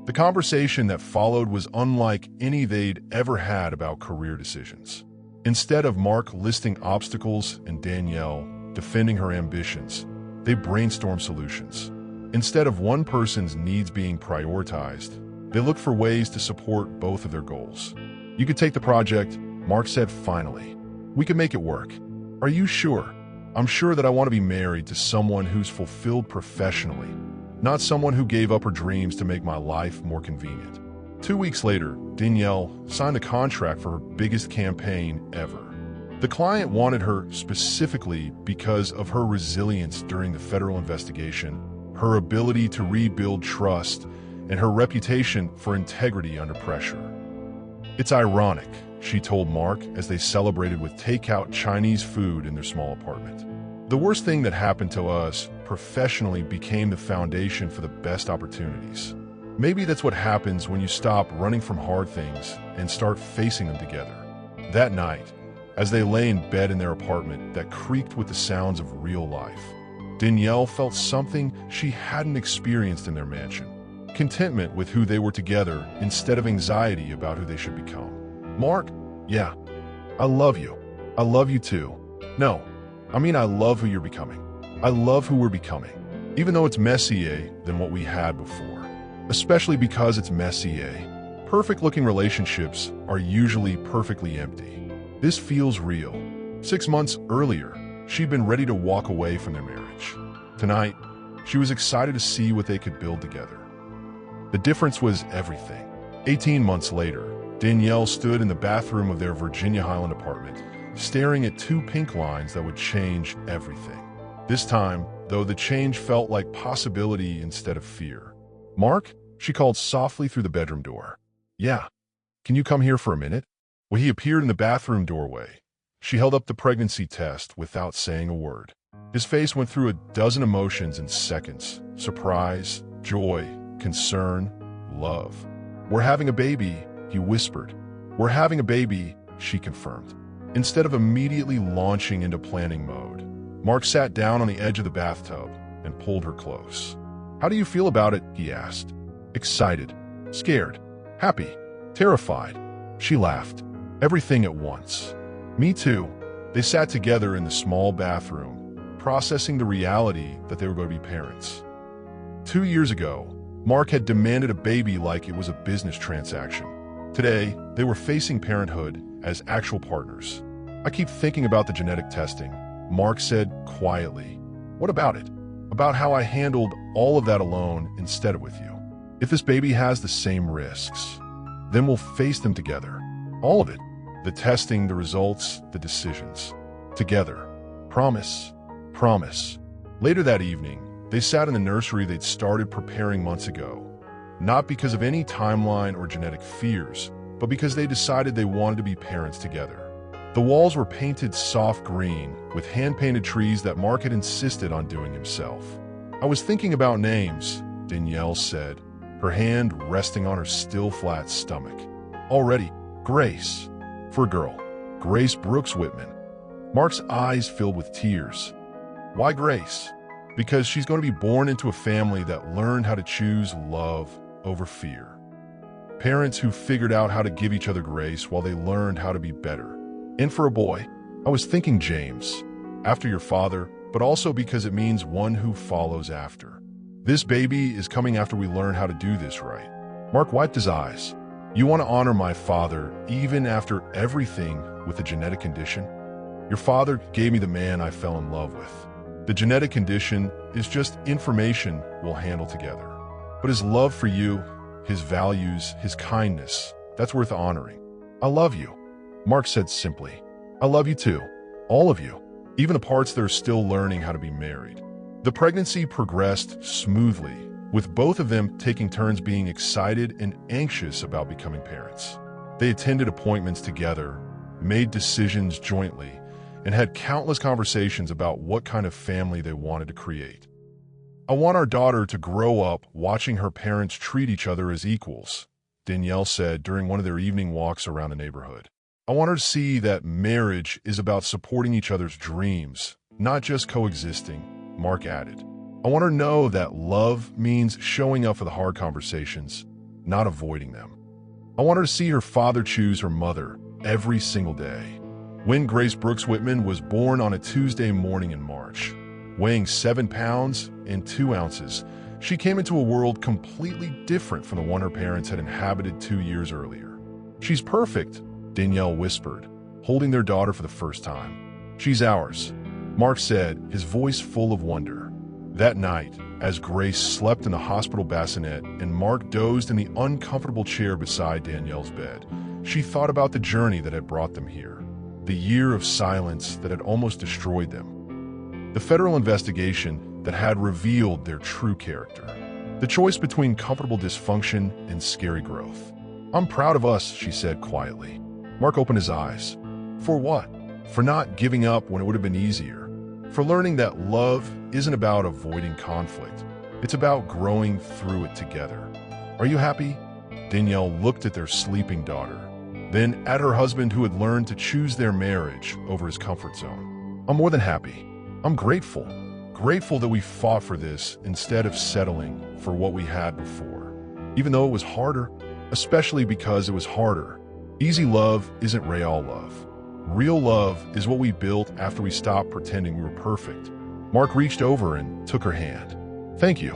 The conversation that followed was unlike any they'd ever had about career decisions. Instead of Mark listing obstacles and Danielle defending her ambitions, they brainstormed solutions. Instead of one person's needs being prioritized, they looked for ways to support both of their goals. You could take the project, Mark said finally. We can make it work. Are you sure? I'm sure that I want to be married to someone who's fulfilled professionally, not someone who gave up her dreams to make my life more convenient. 2 weeks later, Danielle signed a contract for her biggest campaign ever. The client wanted her specifically because of her resilience during the federal investigation, her ability to rebuild trust, and her reputation for integrity under pressure. It's ironic, she told Mark as they celebrated with takeout Chinese food in their small apartment. The worst thing that happened to us professionally became the foundation for the best opportunities. Maybe that's what happens when you stop running from hard things and start facing them together. That night, as they lay in bed in their apartment that creaked with the sounds of real life, Danielle felt something she hadn't experienced in their mansion. Contentment with who they were together instead of anxiety about who they should become. Mark, yeah, I love you. I love you too. No, I love who you're becoming. I love who we're becoming. Even though it's messier than what we had before. Especially because it's messier. Perfect-looking relationships are usually perfectly empty. This feels real. 6 months earlier, she'd been ready to walk away from their marriage. Tonight, she was excited to see what they could build together. The difference was everything. 18 months later, Danielle stood in the bathroom of their Virginia Highland apartment, staring at 2 pink lines that would change everything. This time, though, the change felt like possibility instead of fear. Mark, she called softly through the bedroom door. Yeah, can you come here for a minute? When he appeared in the bathroom doorway, she held up the pregnancy test without saying a word. His face went through a dozen emotions in seconds: surprise, joy, concern, love. We're having a baby, he whispered. We're having a baby, she confirmed. Instead of immediately launching into planning mode, Mark sat down on the edge of the bathtub and pulled her close. How do you feel about it? He asked. Excited, scared, happy, terrified. She laughed. Everything at once. Me too. They sat together in the small bathroom, processing the reality that they were going to be parents. 2 years ago, Mark had demanded a baby like it was a business transaction. Today, they were facing parenthood as actual partners. I keep thinking about the genetic testing, Mark said quietly. What about it? About how I handled all of that alone instead of with you. If this baby has the same risks, then we'll face them together. All of it. The testing, the results, the decisions. Together. Promise. Promise. Later that evening, they sat in the nursery they'd started preparing months ago. Not because of any timeline or genetic fears, but because they decided they wanted to be parents together. The walls were painted soft green, with hand-painted trees that Mark had insisted on doing himself. I was thinking about names, Danielle said, her hand resting on her still flat stomach. Already, Grace. For a girl, Grace Brooks Whitman. Mark's eyes filled with tears. Why Grace? Because she's going to be born into a family that learned how to choose love over fear. Parents who figured out how to give each other grace while they learned how to be better. And for a boy, I was thinking James, after your father, but also because it means one who follows after. This baby is coming after we learn how to do this right. Mark wiped his eyes. You want to honor my father even after everything with a genetic condition? Your father gave me the man I fell in love with. The genetic condition is just information we'll handle together. But his love for you, his values, his kindness, that's worth honoring. I love you, Mark said simply. I love you too, all of you, even the parts that are still learning how to be married. The pregnancy progressed smoothly, with both of them taking turns being excited and anxious about becoming parents. They attended appointments together, made decisions jointly, and had countless conversations about what kind of family they wanted to create. I want our daughter to grow up watching her parents treat each other as equals, Danielle said during one of their evening walks around the neighborhood. I want her to see that marriage is about supporting each other's dreams, not just coexisting, Mark added. I want her to know that love means showing up for the hard conversations, not avoiding them. I want her to see her father choose her mother every single day. When Grace Brooks Whitman was born on a Tuesday morning in March, weighing 7 pounds and 2 ounces, she came into a world completely different from the one her parents had inhabited 2 years earlier. She's perfect, Danielle whispered, holding their daughter for the first time. She's ours, Mark said, his voice full of wonder. That night, as Grace slept in the hospital bassinet and Mark dozed in the uncomfortable chair beside Danielle's bed, she thought about the journey that had brought them here, the year of silence that had almost destroyed them, the federal investigation that had revealed their true character, the choice between comfortable dysfunction and scary growth. I'm proud of us, she said quietly. Mark opened his eyes. For what? For not giving up when it would have been easier. For learning that love isn't about avoiding conflict. It's about growing through it together. Are you happy? Danielle looked at their sleeping daughter, then at her husband who had learned to choose their marriage over his comfort zone. I'm more than happy. I'm grateful. Grateful that we fought for this instead of settling for what we had before. Even though it was harder, especially because it was harder. Easy love isn't real love. Real love is what we built after we stopped pretending we were perfect. Mark reached over and took her hand. Thank you.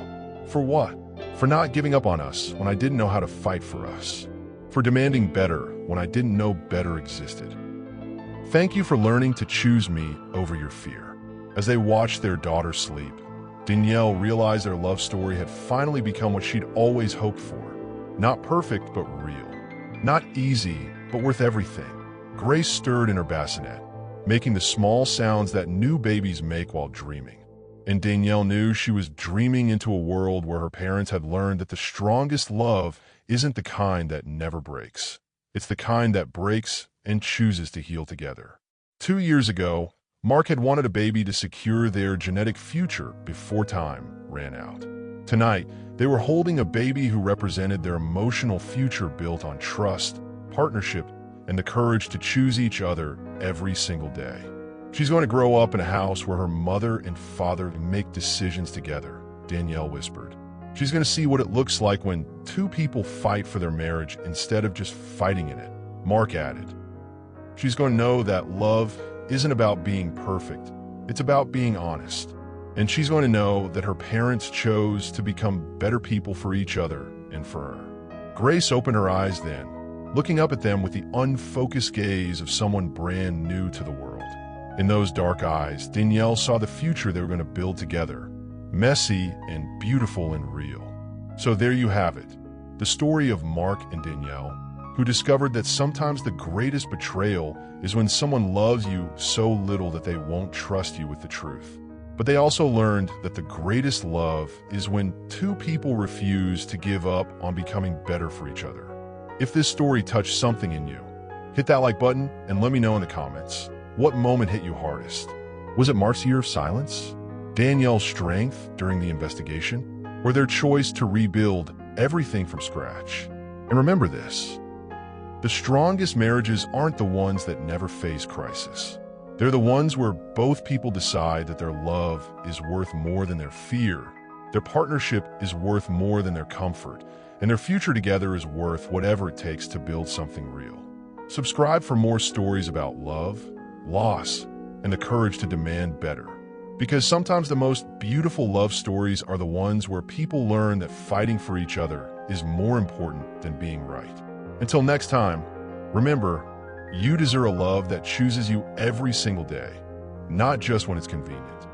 For what? For not giving up on us when I didn't know how to fight for us. For demanding better when I didn't know better existed. Thank you for learning to choose me over your fear. As they watched their daughter sleep, Danielle realized their love story had finally become what she'd always hoped for. Not perfect, but real. Not easy, but worth everything. Grace stirred in her bassinet, making the small sounds that new babies make while dreaming. And Danielle knew she was dreaming into a world where her parents had learned that the strongest love isn't the kind that never breaks. It's the kind that breaks and chooses to heal together. 2 years ago, Mark had wanted a baby to secure their genetic future before time ran out. Tonight, they were holding a baby who represented their emotional future built on trust, partnership, and the courage to choose each other every single day. She's going to grow up in a house where her mother and father make decisions together, Danielle whispered. She's going to see what it looks like when two people fight for their marriage instead of just fighting in it, Mark added. She's going to know that love isn't about being perfect. It's about being honest. And she's going to know that her parents chose to become better people for each other and for her. Grace opened her eyes then, looking up at them with the unfocused gaze of someone brand new to the world. In those dark eyes, Danielle saw the future they were going to build together, messy and beautiful and real. So there you have it, the story of Mark and Danielle, who discovered that sometimes the greatest betrayal is when someone loves you so little that they won't trust you with the truth. But they also learned that the greatest love is when two people refuse to give up on becoming better for each other. If this story touched something in you, hit that like button and let me know in the comments. What moment hit you hardest? Was it Mark's year of silence? Danielle's strength during the investigation? Or their choice to rebuild everything from scratch? And remember this, the strongest marriages aren't the ones that never face crisis. They're the ones where both people decide that their love is worth more than their fear, their partnership is worth more than their comfort, and their future together is worth whatever it takes to build something real. Subscribe for more stories about love, loss, and the courage to demand better. Because sometimes the most beautiful love stories are the ones where people learn that fighting for each other is more important than being right. Until next time, remember, you deserve a love that chooses you every single day, not just when it's convenient.